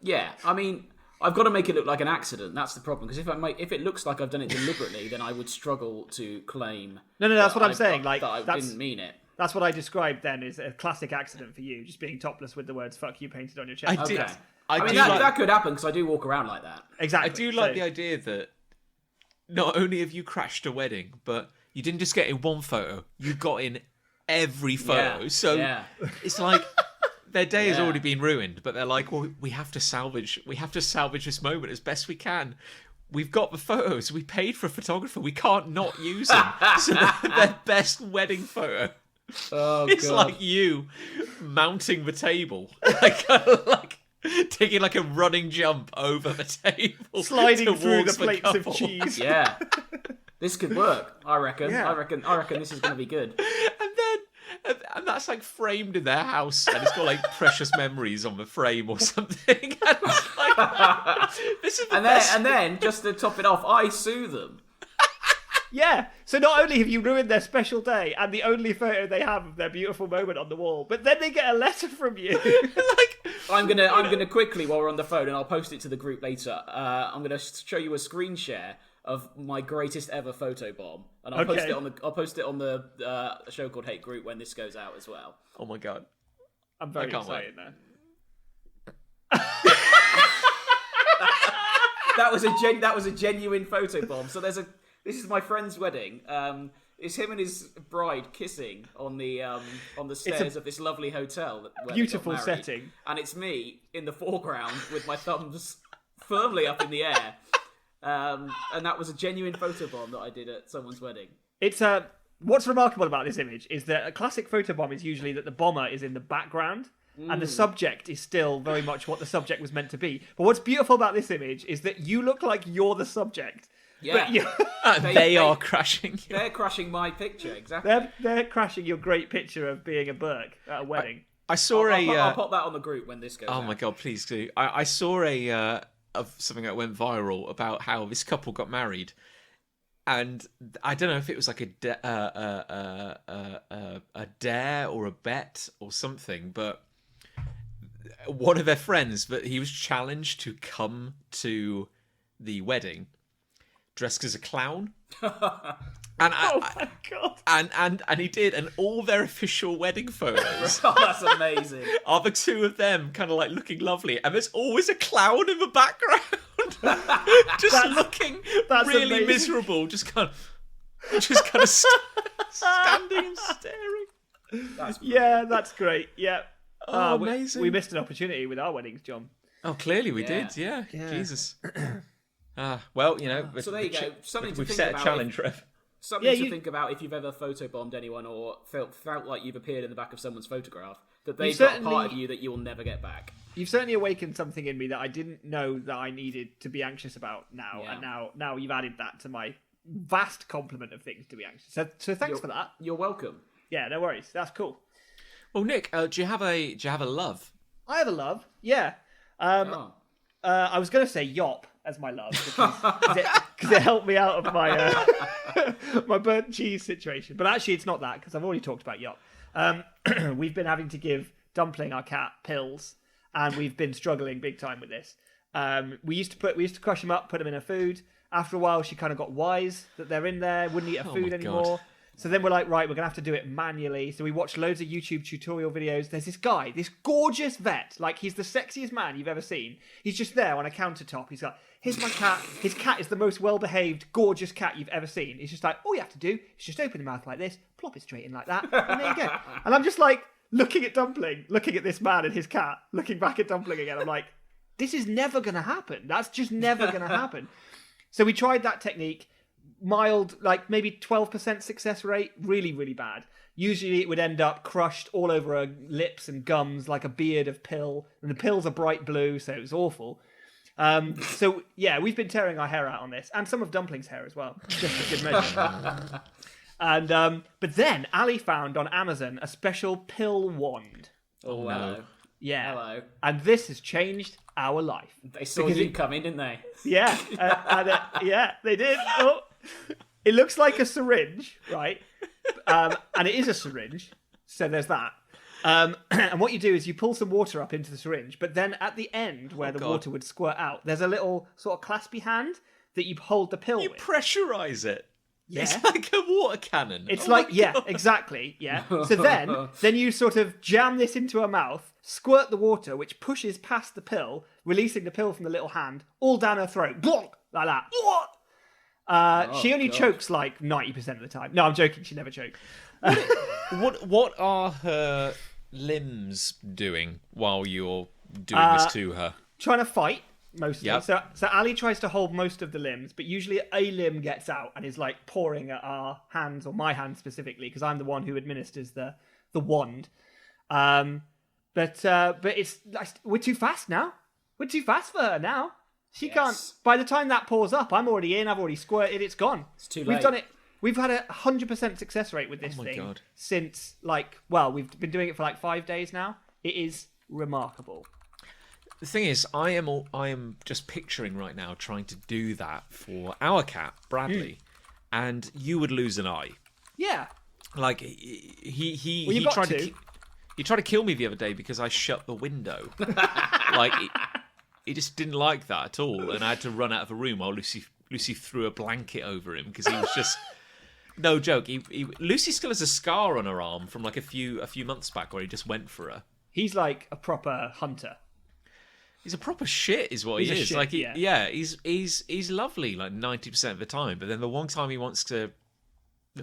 Yeah, I mean, I've got to make it look like an accident. That's the problem. Because if it looks like I've done it deliberately, then I would struggle to claim. No, that's what I'm saying. That I didn't mean it. That's what I described then is a classic accident for you, just being topless with the words "fuck you" painted on your chest. Okay. I mean, do that could happen because I do walk around like that. Exactly. I do like the idea that not only have you crashed a wedding, but you didn't just get in one photo, you got in every photo. Yeah, So yeah. it's like their day has Yeah. already been ruined, but they're like, well, we have to salvage this moment as best we can. We've got the photos. We paid for a photographer. We can't not use them. So their best wedding photo. Oh, It's God. like you mounting the table, like taking a running jump over the table, sliding through the towards plates of couple. cheese. Yeah. This could work, I reckon. Yeah. I reckon this is going to be good. And that's framed in their house, and it's got precious memories on the frame or something. And it's this is the best. And then, just to top it off, I sue them. Yeah. So not only have you ruined their special day and the only photo they have of their beautiful moment on the wall, but then they get a letter from you. I'm gonna quickly, while we're on the phone, and I'll post it to the group later. I'm gonna show you a screen share of my greatest ever photo bomb, and I'll post it on the show called Hate group when this goes out as well. Oh my god! I'm very I can't excited wait. now. That was a genuine photo bomb. So this is my friend's wedding. It's him and his bride kissing on the stairs of this lovely hotel. Where they got Beautiful married. setting. And it's me in the foreground with my thumbs firmly up in the air. And that was a genuine photo bomb that I did at someone's wedding. It's what's remarkable about this image is that a classic photobomb is usually that the bomber is in the background and the subject is still very much what the subject was meant to be. But what's beautiful about this image is that you look like you're the subject. Yeah, But They are crashing. They're crashing my picture, exactly. they're crashing your great picture of being a Burke at a wedding. I saw I'll pop that on the group when this goes out. Oh my god! Please do. I saw of something that went viral about how this couple got married, and I don't know if it was like a dare or a bet or something, but one of their friends, but he was challenged to come to the wedding dressed as a clown. And Oh my god! and he did, and all their official wedding photos Oh, that's amazing. are the two of them kind of like looking lovely, and there's always a clown in the background, just looking that's really amazing. miserable, just kind of standing and staring. Yeah, that's great. Yeah. Oh, we- amazing. We missed an opportunity with our weddings, John. Oh, clearly we Yeah. did. Yeah. Yeah. Jesus. Well, So there you go. Something to We've think set about a challenge, Rev. Something Yeah, to you- think about if you've ever photobombed anyone or felt like you've appeared in the back of someone's photograph, that they've got a part of certainly- you that you'll never get back. You've certainly awakened something in me that I didn't know that I needed to be anxious about now, Yeah. and now you've added that to my vast complement of things to be anxious. So thanks for that. You're welcome. Yeah, no worries. That's cool. Well, Nick, do you have a love? I have a love. Yeah. Oh. I was going to say Yop as my love because it helped me out of my my burnt cheese situation. But actually, it's not that because I've already talked about Yop. We've been having to give Dumpling, our cat, pills, and we've been struggling big time with this. We used to crush them up, put them in her food. After a while, she kind of got wise that they're in there, wouldn't eat her food my anymore. God. So then we're like, right, we're going to have to do it manually. So we watched loads of YouTube tutorial videos. There's this guy, this gorgeous vet. Like, he's the sexiest man you've ever seen. He's just there on a countertop. He's like, here's my cat. His cat is the most well-behaved, gorgeous cat you've ever seen. He's just like, all you have to do is just open the mouth like this, plop it straight in like that, and there you go. And I'm just like, looking at Dumpling, looking at this man and his cat, looking back at Dumpling again. I'm like, this is never going to happen. That's just never going to happen. So we tried that technique. Mild, like maybe 12% success rate, really, really bad. Usually it would end up crushed all over her lips and gums like a beard of pill, and the pills are bright blue, so it was awful. So yeah, we've been tearing our hair out on this, and some of Dumpling's hair as well, just for good measure. And but then Ali found on Amazon a special pill wand. Oh, no. hello. Yeah, Hello. and this has changed our life. They saw Because you it- coming, didn't they? Yeah, yeah, they did. Oh. It looks like a syringe, right? And it is a syringe, so there's that. And what you do is you pull some water up into the syringe, but then at the end, where the God. water would squirt out, there's a little sort of claspy hand that you hold the pill You with. pressurize it. Yeah. It's like a water cannon. It's Oh like, my yeah, God. exactly, yeah. So then you sort of jam this into her mouth, squirt the water, which pushes past the pill, releasing the pill from the little hand, all down her throat, like that. She only God. chokes like 90% of the time. No, I'm joking. She never chokes. What are her limbs doing while you're doing this to her? Trying to fight mostly. Yep. So Ali tries to hold most of the limbs, but usually a limb gets out and is like pouring at our hands, or my hand specifically, because I'm the one who administers the wand. But it's we're too fast now. We're too fast for her now. She can't. By the time that pours up, I'm already in. I've already squirted. It's gone. It's too We've late. done it. We've had 100% success rate with this Oh my thing God. since we've been doing it for like 5 days now. It is remarkable. The thing is, I am just picturing right now trying to do that for our cat Bradley, and you would lose an eye. Yeah. Like he Well, you've got tried to. he tried to kill me the other day because I shut the window. Like he just didn't like that at all, and I had to run out of the room while Lucy threw a blanket over him because he was just no joke. Lucy still has a scar on her arm from like a few months back where he just went for her. He's like a proper hunter. He's a proper shit, is what He's he a is. shit, Like, yeah. he's lovely like 90% of the time, but then the one time he wants to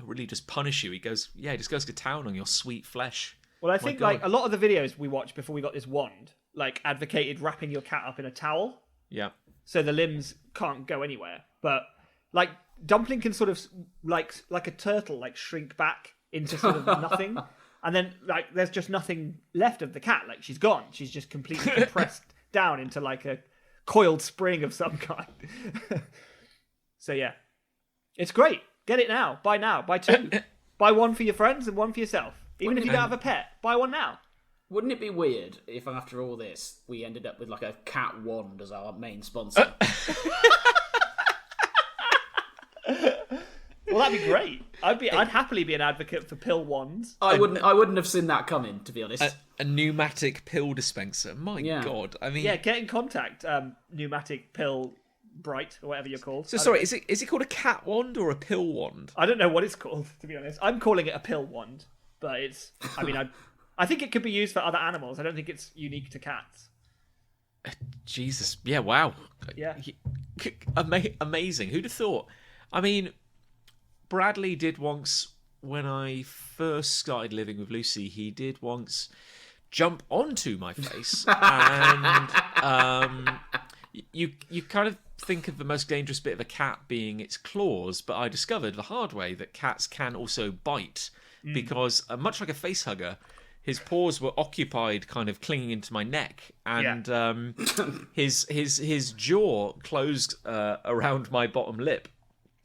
really just punish you, he just goes to town on your sweet flesh. Well, I My think God. like a lot of the videos we watched before we got this wand, like advocated wrapping your cat up in a towel Yeah, so the limbs can't go anywhere. But like Dumpling can sort of like a turtle, like shrink back into sort of nothing, and then like there's just nothing left of the cat. Like she's gone. She's just completely compressed down into like a coiled spring of some kind. So yeah, it's great. Get it now. Buy now. Buy 2. Buy one for your friends and one for yourself. Even if you don't have a pet, buy one now. Wouldn't it be weird if after all this we ended up with like a cat wand as our main sponsor? Well, that'd be great. I'd happily be an advocate for pill wands. I wouldn't have seen that coming, to be honest. a pneumatic pill dispenser. My Yeah. God, I mean, Yeah, get in contact. Pneumatic pill bright or whatever you're called. So sorry, is it called a cat wand or a pill wand? I don't know what it's called, to be honest. I'm calling it a pill wand, but it's. I mean, I think it could be used for other animals. I don't think it's unique to cats. Jesus, yeah, wow, Yeah. Amazing. Who'd have thought? I mean, Bradley did once when I first started living with Lucy. He did once jump onto my face, and you kind of think of the most dangerous bit of a cat being its claws, but I discovered the hard way that cats can also bite because much like a face hugger, his paws were occupied kind of clinging into my neck, and his jaw closed around my bottom lip.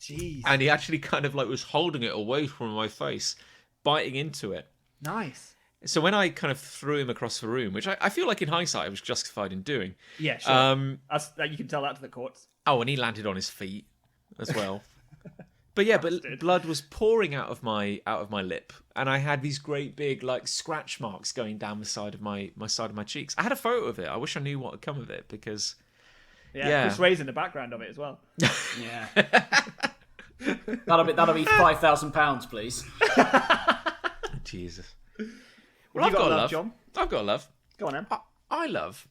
Jeez. And he actually kind of like was holding it away from my face, biting into it. Nice. So when I kind of threw him across the room, which I feel like in hindsight I was justified in doing. Yeah, sure. You can tell that to the courts. Oh, and he landed on his feet as well. But yeah, but blood was pouring out of my lip, and I had these great big like scratch marks going down the side of my cheeks. I had a photo of it. I wish I knew what had come of it because Chris Ray's in the background of it as well. Yeah. That'll be £5,000, please. Jesus. Well, I've got a love, John. I've got a love. Go on, Em. I love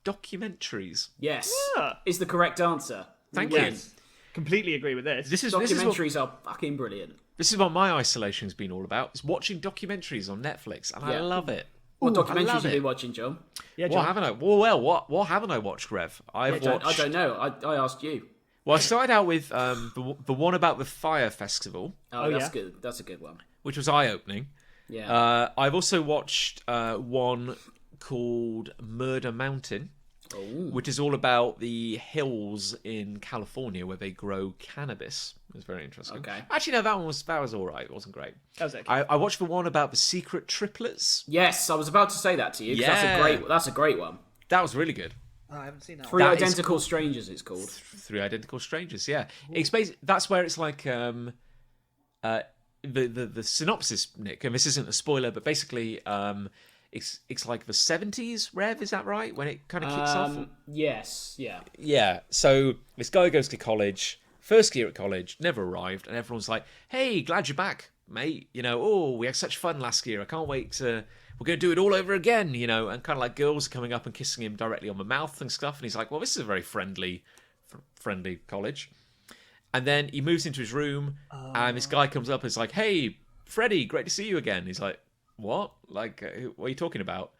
documentaries. Yes, Yeah. is the correct answer. Thank you. Yes. Completely agree with this. Documentaries are fucking brilliant. This is what my isolation's been all about. It's watching documentaries on Netflix, and I love it. What I documentaries love have you it. been watching, John? Yeah, What John. haven't I? What haven't I watched, Rev? I've watched. I don't know. I asked you. Well, I started out with the one about the Fire Festival, Oh, that's yeah. good. That's a good one. which was eye-opening. Yeah. I've also watched one called Murder Mountain, which is all about the hills in California where they grow cannabis. It was very interesting. Okay. Actually, no, that was all right. It wasn't great. That was okay. I watched the one about the secret triplets. Yes, I was about to say that to you. 'Cause Yeah. That's a great one. That was really good. Oh, I haven't seen that. Three That is Identical Strangers, it's called. Three Identical Strangers. Yeah, that's where it's like the synopsis, Nick, and this isn't a spoiler, but basically it's like the 70s, Rev, is that right? When it kind of kicks off? Yes, yeah. Yeah, so this guy goes to college, first year at college, never arrived, and everyone's like, hey, glad you're back, mate. You know, oh, we had such fun last year. I can't wait to... We're going to do it all over again, you know, and kind of like girls are coming up and kissing him directly on the mouth and stuff, and he's like, well, this is a very friendly college. And then he moves into his room, and this guy comes up and is like, hey, Freddie, great to see you again. He's like, what? Like, what are you talking about?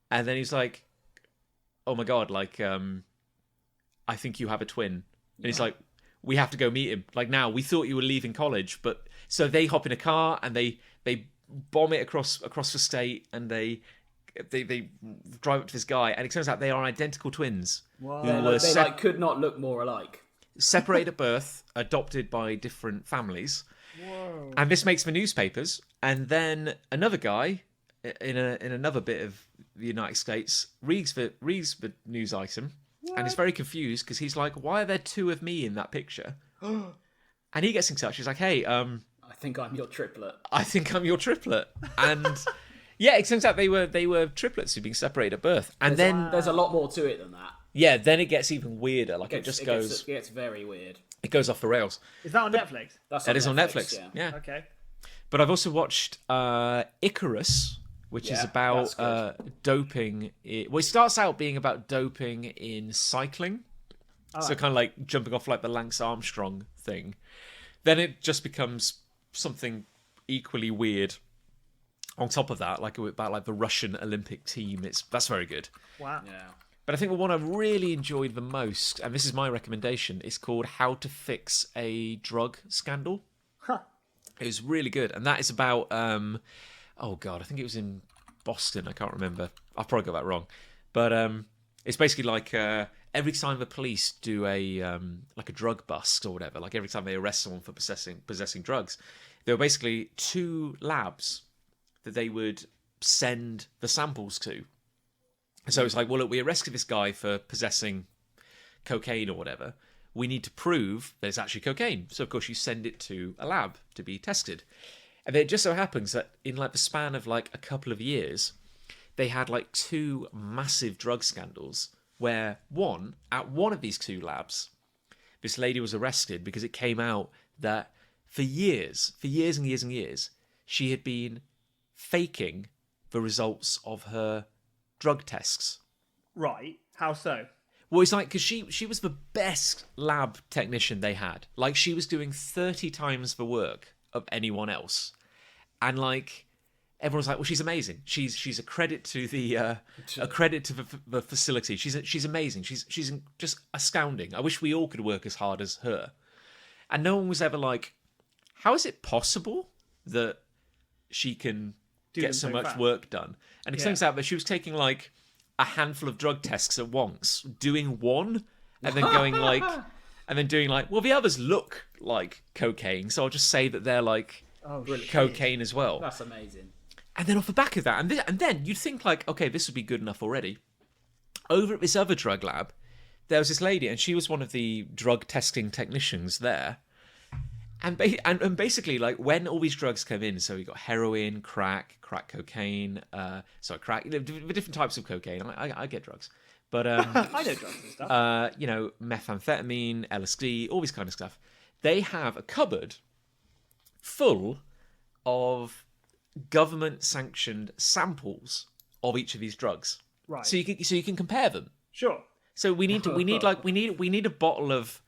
And then he's like, oh my God, like, I think you have a twin. And he's like, we have to go meet him. Like, now, we thought you were leaving college. But so they hop in a car and they bomb it across the state, and they drive up to this guy. And it turns out they are identical twins. Wow. They could not look more alike. Separated at birth, adopted by different families. Whoa. And this makes the newspapers. And then another guy in another bit of the United States reads the news item and is very confused because he's like, why are there two of me in that picture? And he gets in touch. He's like, hey, I think I'm your triplet. I think I'm your triplet. And yeah, it turns out they were triplets who'd been separated at birth. And then There's a lot more to it than that. yeah, then it gets even weirder. Like it gets very weird. it goes off the rails. Is that on Netflix? That is on Netflix. Yeah. Okay. But I've also watched Icarus, which is Yeah, about that's good. doping. Well, it starts out being about doping in cycling. So kind of like jumping off like the Lance Armstrong thing. Then it just becomes something equally weird on top of that, like about like the Russian Olympic team. That's very good. Wow. Yeah. But I think the one I've really enjoyed the most, and this is my recommendation, is called How to Fix a Drug Scandal. Huh. It was really good. And that is about, oh God, I think it was in Boston. I can't remember. I've probably got that wrong. But it's basically like every time the police do a drug bust or whatever, like every time they arrest someone for possessing drugs, there were basically two labs that they would send the samples to. So it's like, well, look, we arrested this guy for possessing cocaine or whatever. We need to prove that it's actually cocaine. So, of course, you send it to a lab to be tested. And it just so happens that in like the span of like a couple of years, they had like two massive drug scandals where at one of these two labs, this lady was arrested because it came out that for years and years and years, she had been faking the results of her drug tests. Right. How so? Well, it's like, because she was the best lab technician they had. Like, she was doing 30 times the work of anyone else. And, like, everyone's like, well, she's amazing. She's a credit to the the facility. She's amazing. She's just astounding. I wish we all could work as hard as her. And no one was ever like, how is it possible that she can get so much work done? And it turns out that she was taking, like, a handful of drug tests at once, doing one, and then going like, and then doing like, well, the others look like cocaine, so I'll just say that they're like cocaine as well. That's amazing. And then off the back of that, and then you'd think like, okay, this would be good enough already. Over at this other drug lab, there was this lady, and she was one of the drug testing technicians there. And basically, like, when all these drugs come in, so you got heroin, crack cocaine, crack, the different types of cocaine. I get drugs, but I know drugs and stuff. Methamphetamine, LSD, all this kind of stuff. They have a cupboard full of government-sanctioned samples of each of these drugs. Right. So you can compare them. Sure. So we need a bottle of.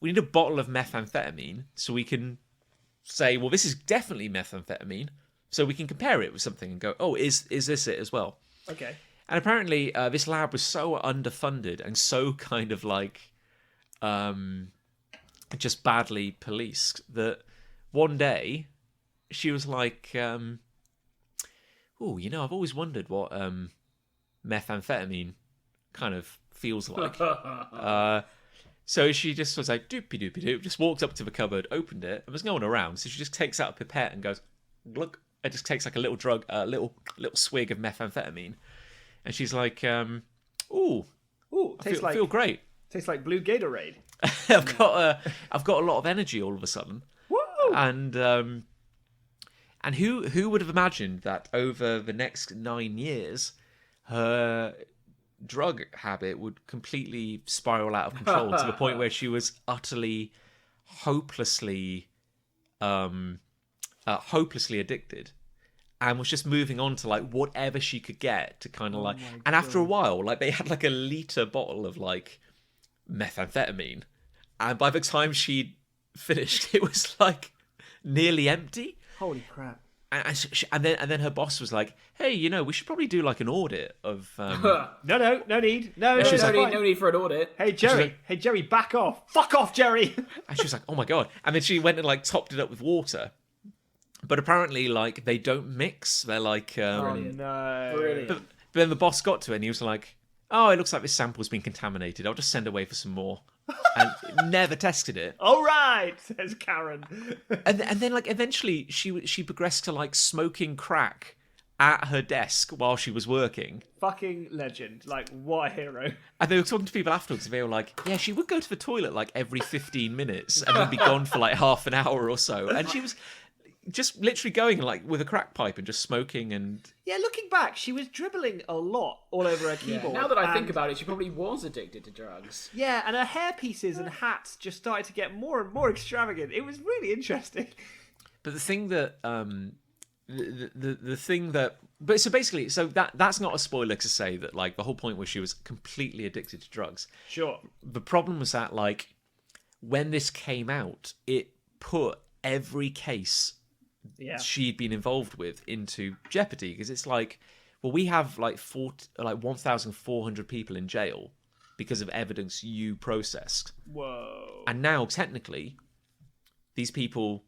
We need a bottle of methamphetamine so we can say, well, this is definitely methamphetamine. So we can compare it with something and go, oh, is this it as well? Okay. And apparently this lab was so underfunded and so kind of like just badly policed that one day she was like, I've always wondered what methamphetamine kind of feels like. So she just was like, doopy-doopy-doop, just walked up to the cupboard, opened it, and there's no one around. So she just takes out a pipette and goes, look, it just takes like a little drug, a little swig of methamphetamine. And she's like, I feel great. Tastes like blue Gatorade. I've got a lot of energy all of a sudden. Woo! And who would have imagined that over the next 9 years, her drug habit would completely spiral out of control to the point where she was utterly, hopelessly addicted, and was just moving on to like whatever she could get to kind of like. And after a while, like they had like a liter bottle of like methamphetamine, and by the time she'd finished, it was like nearly empty. Holy crap! And then her boss was like, "Hey, we should probably do like an audit of." No need. No need for an audit. Hey Jerry, back off! Fuck off, Jerry! And she was like, "Oh my god!" And then she went and like topped it up with water. But apparently, like they don't mix. They're like, oh no! Brilliant. But then the boss got to it, and he was like, "Oh, it looks like this sample's been contaminated. I'll just send away for some more." And never tested it. All right, says Karen. and then like eventually she progressed to like smoking crack at her desk while she was working. Fucking legend. Like, what a hero. And they were talking to people afterwards, and they were like, yeah, she would go to the toilet like every 15 minutes and then be gone for like half an hour or so. And she was just literally going like with a crack pipe and just smoking. And yeah, looking back, she was dribbling a lot all over her keyboard. Now that I think about it, she probably was addicted to drugs. Yeah, and her hairpieces and hats just started to get more and more extravagant. It was really interesting. But the thing that the thing that, but so basically, so that's not a spoiler to say that like the whole point was she was completely addicted to drugs. Sure. The problem was that like when this came out, it put every case she'd been involved with into jeopardy, because it's like, well, we have like 1,400 people in jail because of evidence you processed. Whoa. And now technically these people,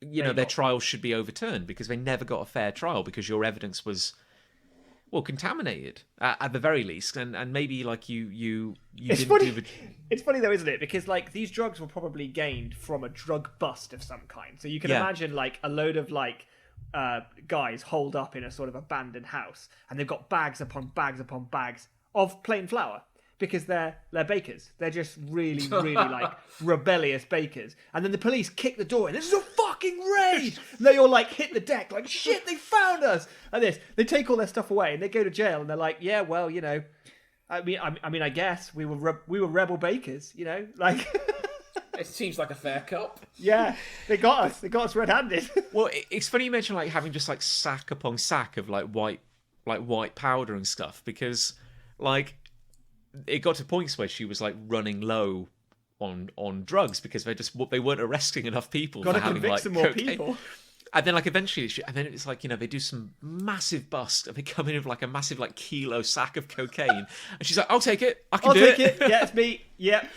their trials should be overturned because they never got a fair trial because your evidence was, well, contaminated at the very least, and maybe like you it's didn't funny. do the... It's funny though, isn't it? Because like these drugs were probably gained from a drug bust of some kind. So you can imagine like a load of like guys holed up in a sort of abandoned house, and they've got bags upon bags upon bags of plain flour. Because they're bakers. They're just really, really like rebellious bakers. And then the police kick the door in. This is a fucking raid! And they all like hit the deck like, shit, they found us! And they take all their stuff away and they go to jail and they're like, yeah, well, I guess we were rebel bakers, like. It seems like a fair cop. Yeah, they got us. They got us red-handed. Well, it's funny you mention like having just like sack upon sack of like white powder and stuff, because like it got to points where she was like running low on drugs because they weren't arresting enough people Got for to having convict like some more cocaine. people. And then like eventually, and then it's like, they do some massive bust and they come in with like a massive like kilo sack of cocaine, and she's like, "I'll take it. I can I'll do take it. Yeah, it's me. Yeah.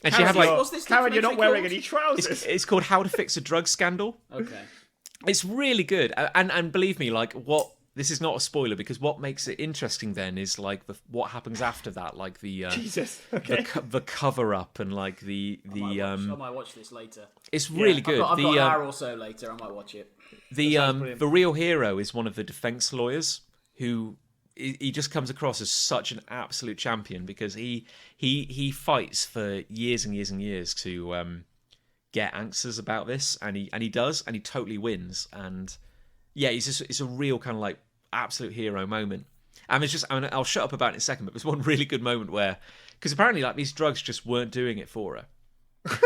And she had like, What's this Karen, you're not documentary wearing called? any trousers. it's called How to Fix a Drug Scandal. Okay. It's really good, and believe me, like this is not a spoiler, because what makes it interesting then is like what happens after that, like the Jesus. Okay. the cover up and like I might watch this later. it's really good. I've got the an hour or so later. I might watch it. the real hero is one of the defense lawyers who he just comes across as such an absolute champion, because he fights for years and years and years to get answers about this, and he does, and he totally wins. And yeah, it's a real kind of like absolute hero moment. And I'll shut up about it in a second, but there's one really good moment where, because apparently like these drugs just weren't doing it for her,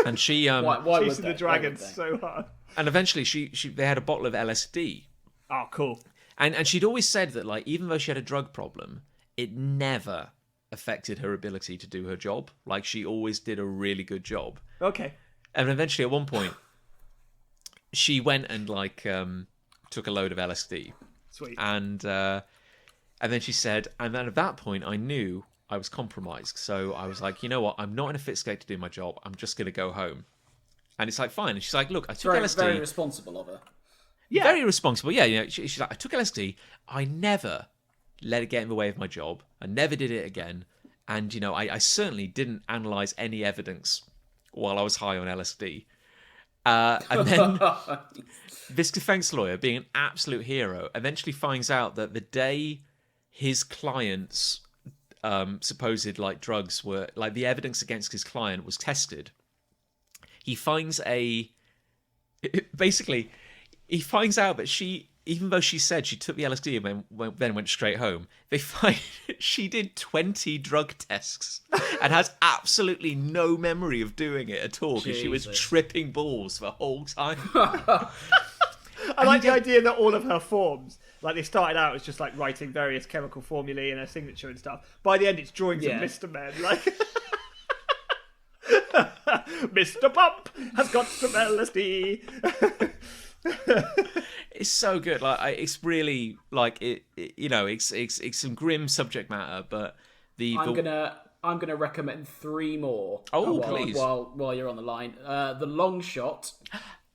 and she Why would Chasing they? the dragons Why would so hard. and eventually they had a bottle of LSD. Oh, cool. And she'd always said that, like, even though she had a drug problem, it never affected her ability to do her job. Like, she always did a really good job. Okay. And eventually, at one point, she went and, like, took a load of LSD. Sweet. And then she said, and then at that point, I knew I was compromised. So I was like, you know what? I'm not in a fit state to do my job. I'm just going to go home. And it's like, fine. And she's like, look, I took LSD. Very responsible of her. Yeah. Very responsible. Yeah, she's like, I took LSD. I never let it get in the way of my job. I never did it again. And, I certainly didn't analyse any evidence while I was high on LSD. And then this defence lawyer, being an absolute hero, eventually finds out that the day his client's supposed, like, drugs were... Like, the evidence against his client was tested, he finds basically... He finds out that she, even though she said she took the LSD and then went straight home, they find she did 20 drug tests and has absolutely no memory of doing it at all, because she was tripping balls the whole time. I like the idea that all of her forms, like they started out as just like writing various chemical formulae and her signature and stuff. By the end, it's drawings of Mr. Men, like... Mr. Pump has got some LSD. It's so good. Like, it's really like it's some grim subject matter, but I'm gonna recommend 3 more. Oh, please! While you're on the line, The Long Shot.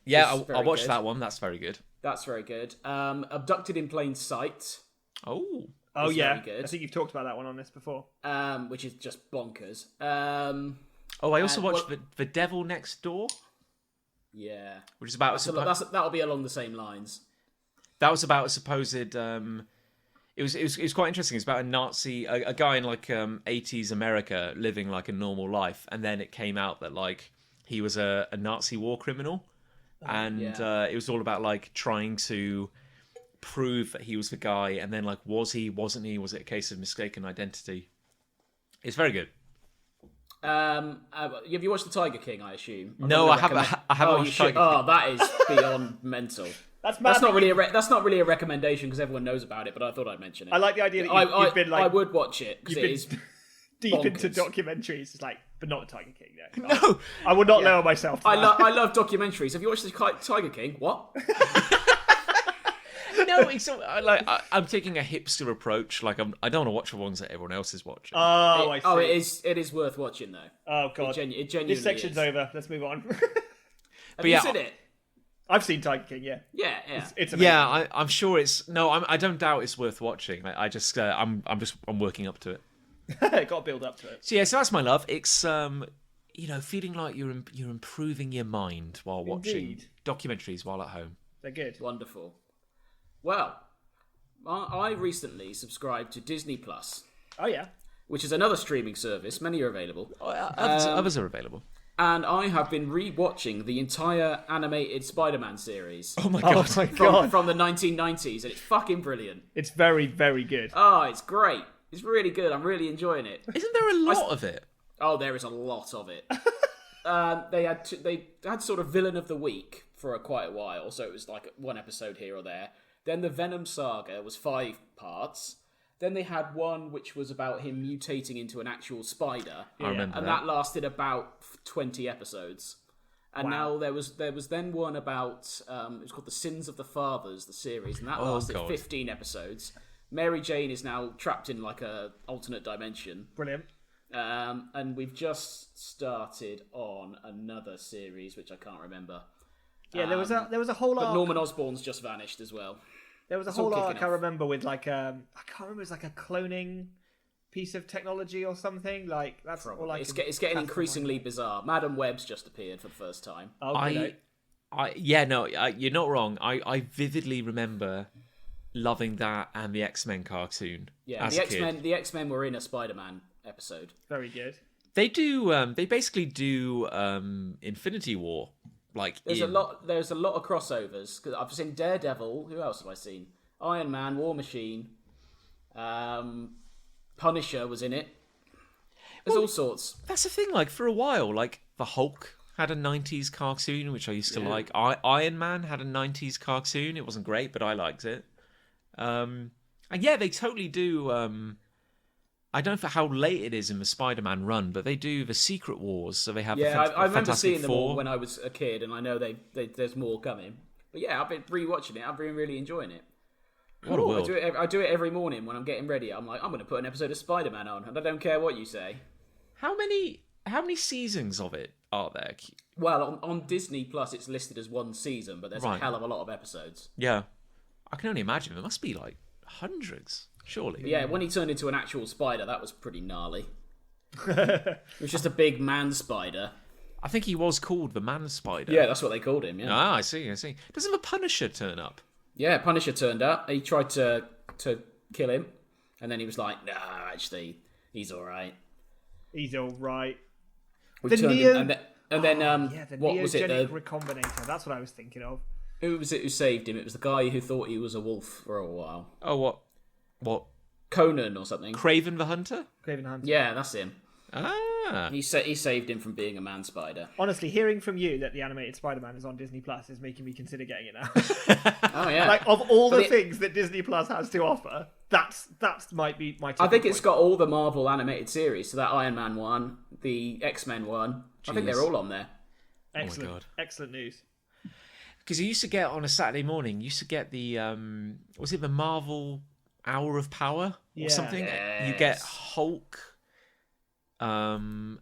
Yeah, I'll watch that one. That's very good. That's very good. Abducted in Plain Sight. Oh yeah. Very good. I think you've talked about that one on this before. Which is just bonkers. I also watched the Devil Next Door. Yeah, which is about that'll be along the same lines. That was about a supposed. It was quite interesting. It's about a Nazi, a guy in like 80s America living like a normal life, and then it came out that like he was a Nazi war criminal, and it was all about like trying to prove that he was the guy, and then like was he, wasn't he? Was it a case of mistaken identity? It's very good. Have you watched The Tiger King? I assume. No, I haven't. I haven't watched Tiger King. Oh, that is beyond mental. That's not really a recommendation because everyone knows about it. But I thought I'd mention it. I like the idea that you've been like, I would watch it because it is deep bonkers. into documentaries. It's like, but not The Tiger King. No, I will not lower myself. To I love documentaries. Have you watched The Tiger King? What? No, I'm taking a hipster approach. Like I don't want to watch the ones that everyone else is watching. I see. It is worth watching though. Oh god, it genuinely this section's is. over. Let's move on. Have you seen it? I've seen Tiger King. Yeah. It's amazing. Yeah, I'm sure it's I don't doubt it's worth watching. I just I'm working up to it. Got to build up to it. So that's my love. It's feeling like you're improving your mind while watching documentaries while at home. They're good. Wonderful. Well, I recently subscribed to Disney Plus. Oh yeah. Which is another streaming service. Many are available. Others are available. And I have been re-watching the entire animated Spider-Man series. Oh my god! From the 1990s, and it's fucking brilliant. It's very, very good. Oh, it's great. It's really good. I'm really enjoying it. Isn't there a lot of it? Oh, there is a lot of it. they had sort of villain of the week for quite a while, so it was like one episode here or there. Then the Venom saga was 5 parts. Then they had one which was about him mutating into an actual spider. I remember and that lasted about 20 episodes. And now there was then one about it was called The Sins of the Fathers, the series, and that lasted 15 episodes. Mary Jane is now trapped in like a alternate dimension. Brilliant. And we've just started on another series which I can't remember. Yeah, there was a whole arc. But Norman Osborn's just vanished as well. There was a whole arc I remember with like I can't remember, it was like a cloning piece of technology or something. Like that's all like it's getting increasingly bizarre. Madam Web's just appeared for the first time. You're not wrong. I vividly remember loving that and the X-Men cartoon. Yeah, the X-Men were in a Spider-Man episode. Very good. They do. They basically do Infinity War. Like there's a lot of crossovers because I've seen Daredevil. Who else have I seen? Iron Man, War Machine, Punisher was in it. There's all sorts. That's the thing. Like for a while, like the Hulk had a '90s cartoon, which I used to like. Iron Man had a '90s cartoon. It wasn't great, but I liked it. And yeah, they totally do. I don't know how late it is in the Spider-Man run, but they do the Secret Wars. So they have I remember Fantastic seeing them all Four. when I was a kid, and I know there's more coming. But yeah, I've been rewatching it. I've been really enjoying it. What a world. I do it every morning when I'm getting ready. I'm like, I'm going to put an episode of Spider-Man on, and I don't care what you say. How many seasons of it are there? Well, on Disney Plus, it's listed as 1 season, but there's a hell of a lot of episodes. Yeah, I can only imagine there must be like hundreds. Surely. But yeah, when he turned into an actual spider, that was pretty gnarly. It was just a big man spider. I think he was called the Man Spider. Yeah, that's what they called him, yeah. Ah, I see. Doesn't the Punisher turn up? Yeah, Punisher turned up. He tried to kill him, and then he was like, nah, actually, he's alright. He's alright. The neogenic recombinator. That's what I was thinking of. Who was it who saved him? It was the guy who thought he was a wolf for a while. Oh, what? Conan or something. Craven the Hunter? Craven the Hunter. Yeah, that's him. Ah. He saved him from being a man spider. Honestly, hearing from you that the animated Spider-Man is on Disney Plus is making me consider getting it now. Oh yeah. Like of all the things that Disney Plus has to offer, that's might be my. I think it's got all the Marvel animated series. So that Iron Man one, the X-Men one. Jeez. I think they're all on there. Excellent. Oh my God. Excellent news. Because you used to get on a Saturday morning, you used to get the was it the Marvel Hour of Power or something? Yes. You get Hulk, Iron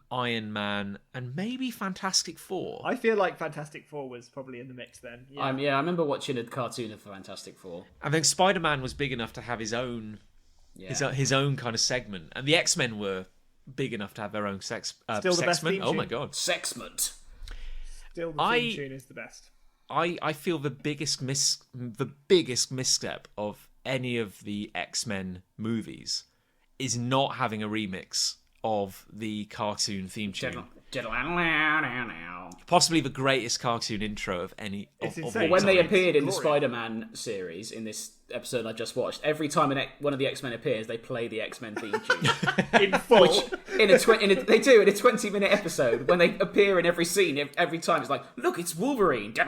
Man, and maybe Fantastic Four. I feel like Fantastic Four was probably in the mix then. Yeah. I remember watching a cartoon of Fantastic Four. I think Spider-Man was big enough to have his own his own kind of segment, and the X-Men were big enough to have their own Still the best theme Oh my tune. God, Sexment. Still the theme tune is the best. I feel the biggest misstep of any of the X-Men movies is not having a remix of the cartoon theme tune. Possibly the greatest cartoon intro of any. It's of insane. all When they time. appeared in the Glory. Spider-Man series, in this episode I just watched, every time one of the X-Men appears, they play the X-Men theme tune. In full. They do in a 20-minute episode. When they appear in every scene, every time it's like, look, it's Wolverine. They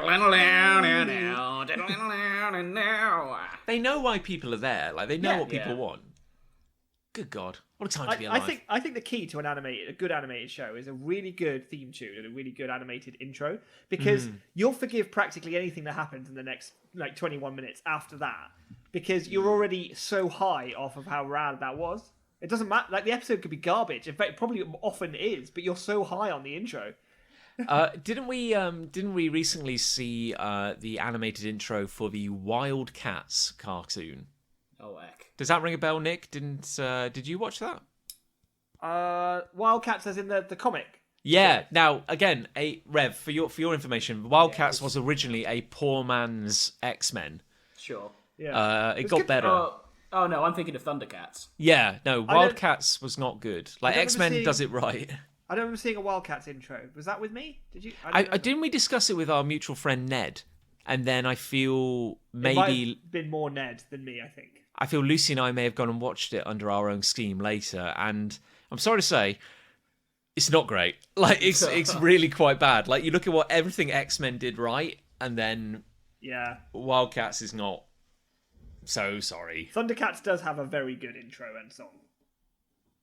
know why people are there. Like they know what people want. Good God, what a time to be alive! I think the key to a good animated show is a really good theme tune and a really good animated intro, because you'll forgive practically anything that happens in the next 21 minutes after that, because you're already so high off of how rad that was. It doesn't matter. Like the episode could be garbage. In fact, it probably often is, but you're so high on the intro. Didn't we recently see the animated intro for the Wildcats cartoon? Oh, heck. Does that ring a bell, Nick? Did you watch that? Wildcats as in the comic. Yeah. Now, again, Rev, for your information, Wildcats was originally a poor man's X-Men. Sure. Yeah. It got better. Oh no, I'm thinking of Thundercats. Yeah, no, Wildcats was not good. Like X-Men does it right. I don't remember seeing a Wildcats intro. Was that with me? Did you? Didn't we discuss it with our mutual friend Ned? And then I feel It might have been more Ned than me, I think. I feel Lucy and I may have gone and watched it under our own steam later, and I'm sorry to say, It's not great. Like it's really quite bad. Like you look at what everything X-Men did right, and then Wildcats is not. So sorry. Thundercats does have a very good intro and song.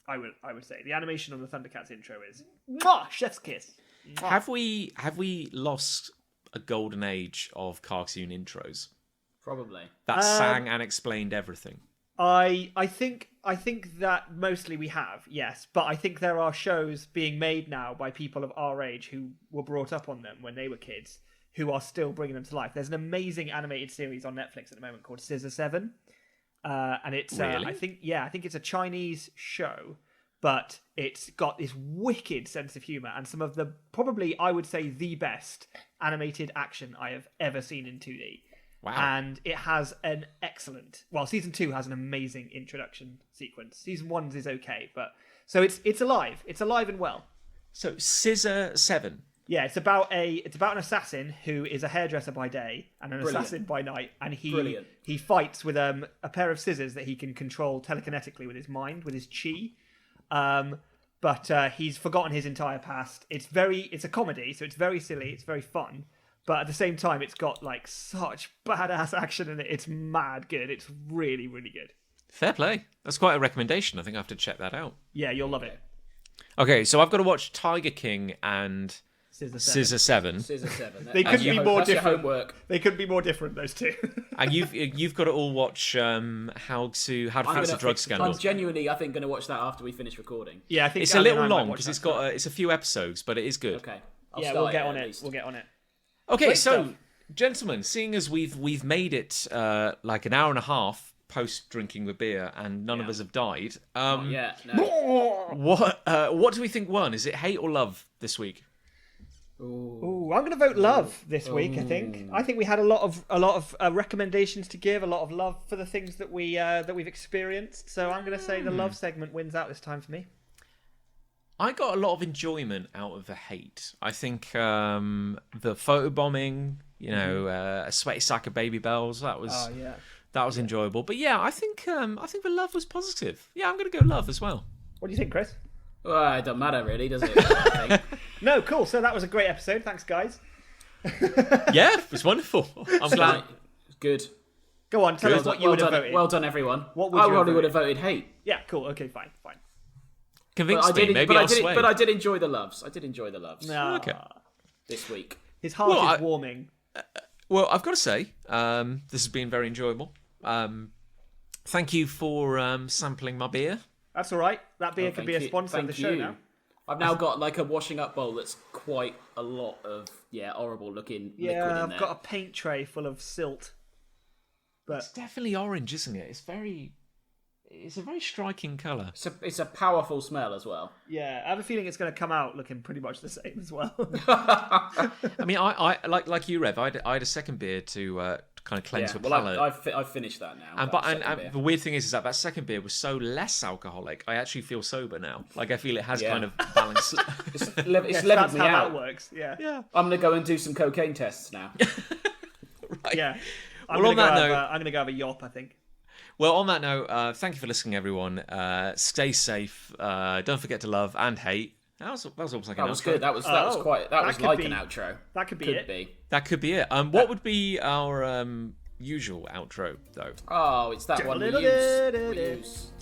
I would say the animation on the Thundercats intro is chef's kiss. Have we lost a golden age of cartoon intros Probably. that sang and explained everything? I think that mostly we have, yes, but I think there are shows being made now by people of our age who were brought up on them when they were kids, who are still bringing them to life. There's an amazing animated series on Netflix at the moment called Scissor 7, and it's Really? I think it's a Chinese show, but it's got this wicked sense of humor and some of the probably I would say the best animated action I have ever seen in 2D. Wow. And it has an excellent. Well, season 2 has an amazing introduction sequence. Season 1 is okay, but so it's alive. It's alive and well. So Scissor 7. Yeah, it's about an assassin who is a hairdresser by day and an assassin by night, and he fights with a pair of scissors that he can control telekinetically with his mind, with his chi. But he's forgotten his entire past. It's a comedy, so it's very silly. It's very fun. But at the same time, it's got like such badass action in it. It's mad good. It's really, really good. Fair play. That's quite a recommendation. I think I have to check that out. Yeah, you'll love it. Okay, so I've got to watch Tiger King and Scissor 7. Scissor 7. They couldn't be more That's your different. homework. They couldn't be more different, those two. And you've got to all watch How to Fix a Drug Scandal. I'm genuinely, I think, going to watch that after we finish recording. Yeah, I think It's a little long because it's got it's a few episodes, but it is good. Okay. We'll get on it. We'll get on it. Okay, Great so stuff. gentlemen, seeing as we've made it like an hour and a half post drinking the beer, and none of us have died. Yeah. No. What do we think won? Is it hate or love this week? Ooh, I'm going to vote love this week. I think we had a lot of recommendations to give, a lot of love for the things that we've experienced. So I'm going to say the love segment wins out this time for me. I got a lot of enjoyment out of the hate. I think the photobombing, a sweaty sack of Babybels, that was enjoyable. But yeah, I think the love was positive. Yeah, I'm going to go love as well. What do you think, Chris? Well, it doesn't matter really, does it? I think. No, cool. So that was a great episode. Thanks, guys. Yeah, it was wonderful. I'm glad. Good. Go on, tell us what you would have voted. Well done, everyone. What would I you have probably would have voted? voted hate. Yeah, cool. Okay, fine. Convinced me. Maybe I'll sway. But I did enjoy the loves. No. Okay. This week. His heart is warming. Well, I've got to say, this has been very enjoyable. Thank you for sampling my beer. That's all right. That beer could be a sponsor of the show now. I've now got like a washing up bowl that's quite a lot of horrible looking liquid in there. Yeah, I've got a paint tray full of silt. But It's definitely orange, isn't it? It's a very striking colour. It's a powerful smell as well. yeah, I have a feeling it's going to come out looking pretty much the same as well. I mean, I like you, Rev. I had a second beer to kind of cleanse the palate. I've finished that now. And the weird thing is that second beer was so less alcoholic. I actually feel sober now. Like I feel it has kind of balanced. It's Yes, leveled that's me how out. that works. Yeah. I'm going to go and do some cocaine tests now. Right. Yeah. Well, on that note, I'm going to go have a yop, I think. Well, on that note, thank you for listening, everyone. Stay safe. Don't forget to love and hate. That was almost like an outro. That was good. That was like an outro. That could be Could it. be. That could be it. What would be our usual outro, though? Oh, it's that one we use.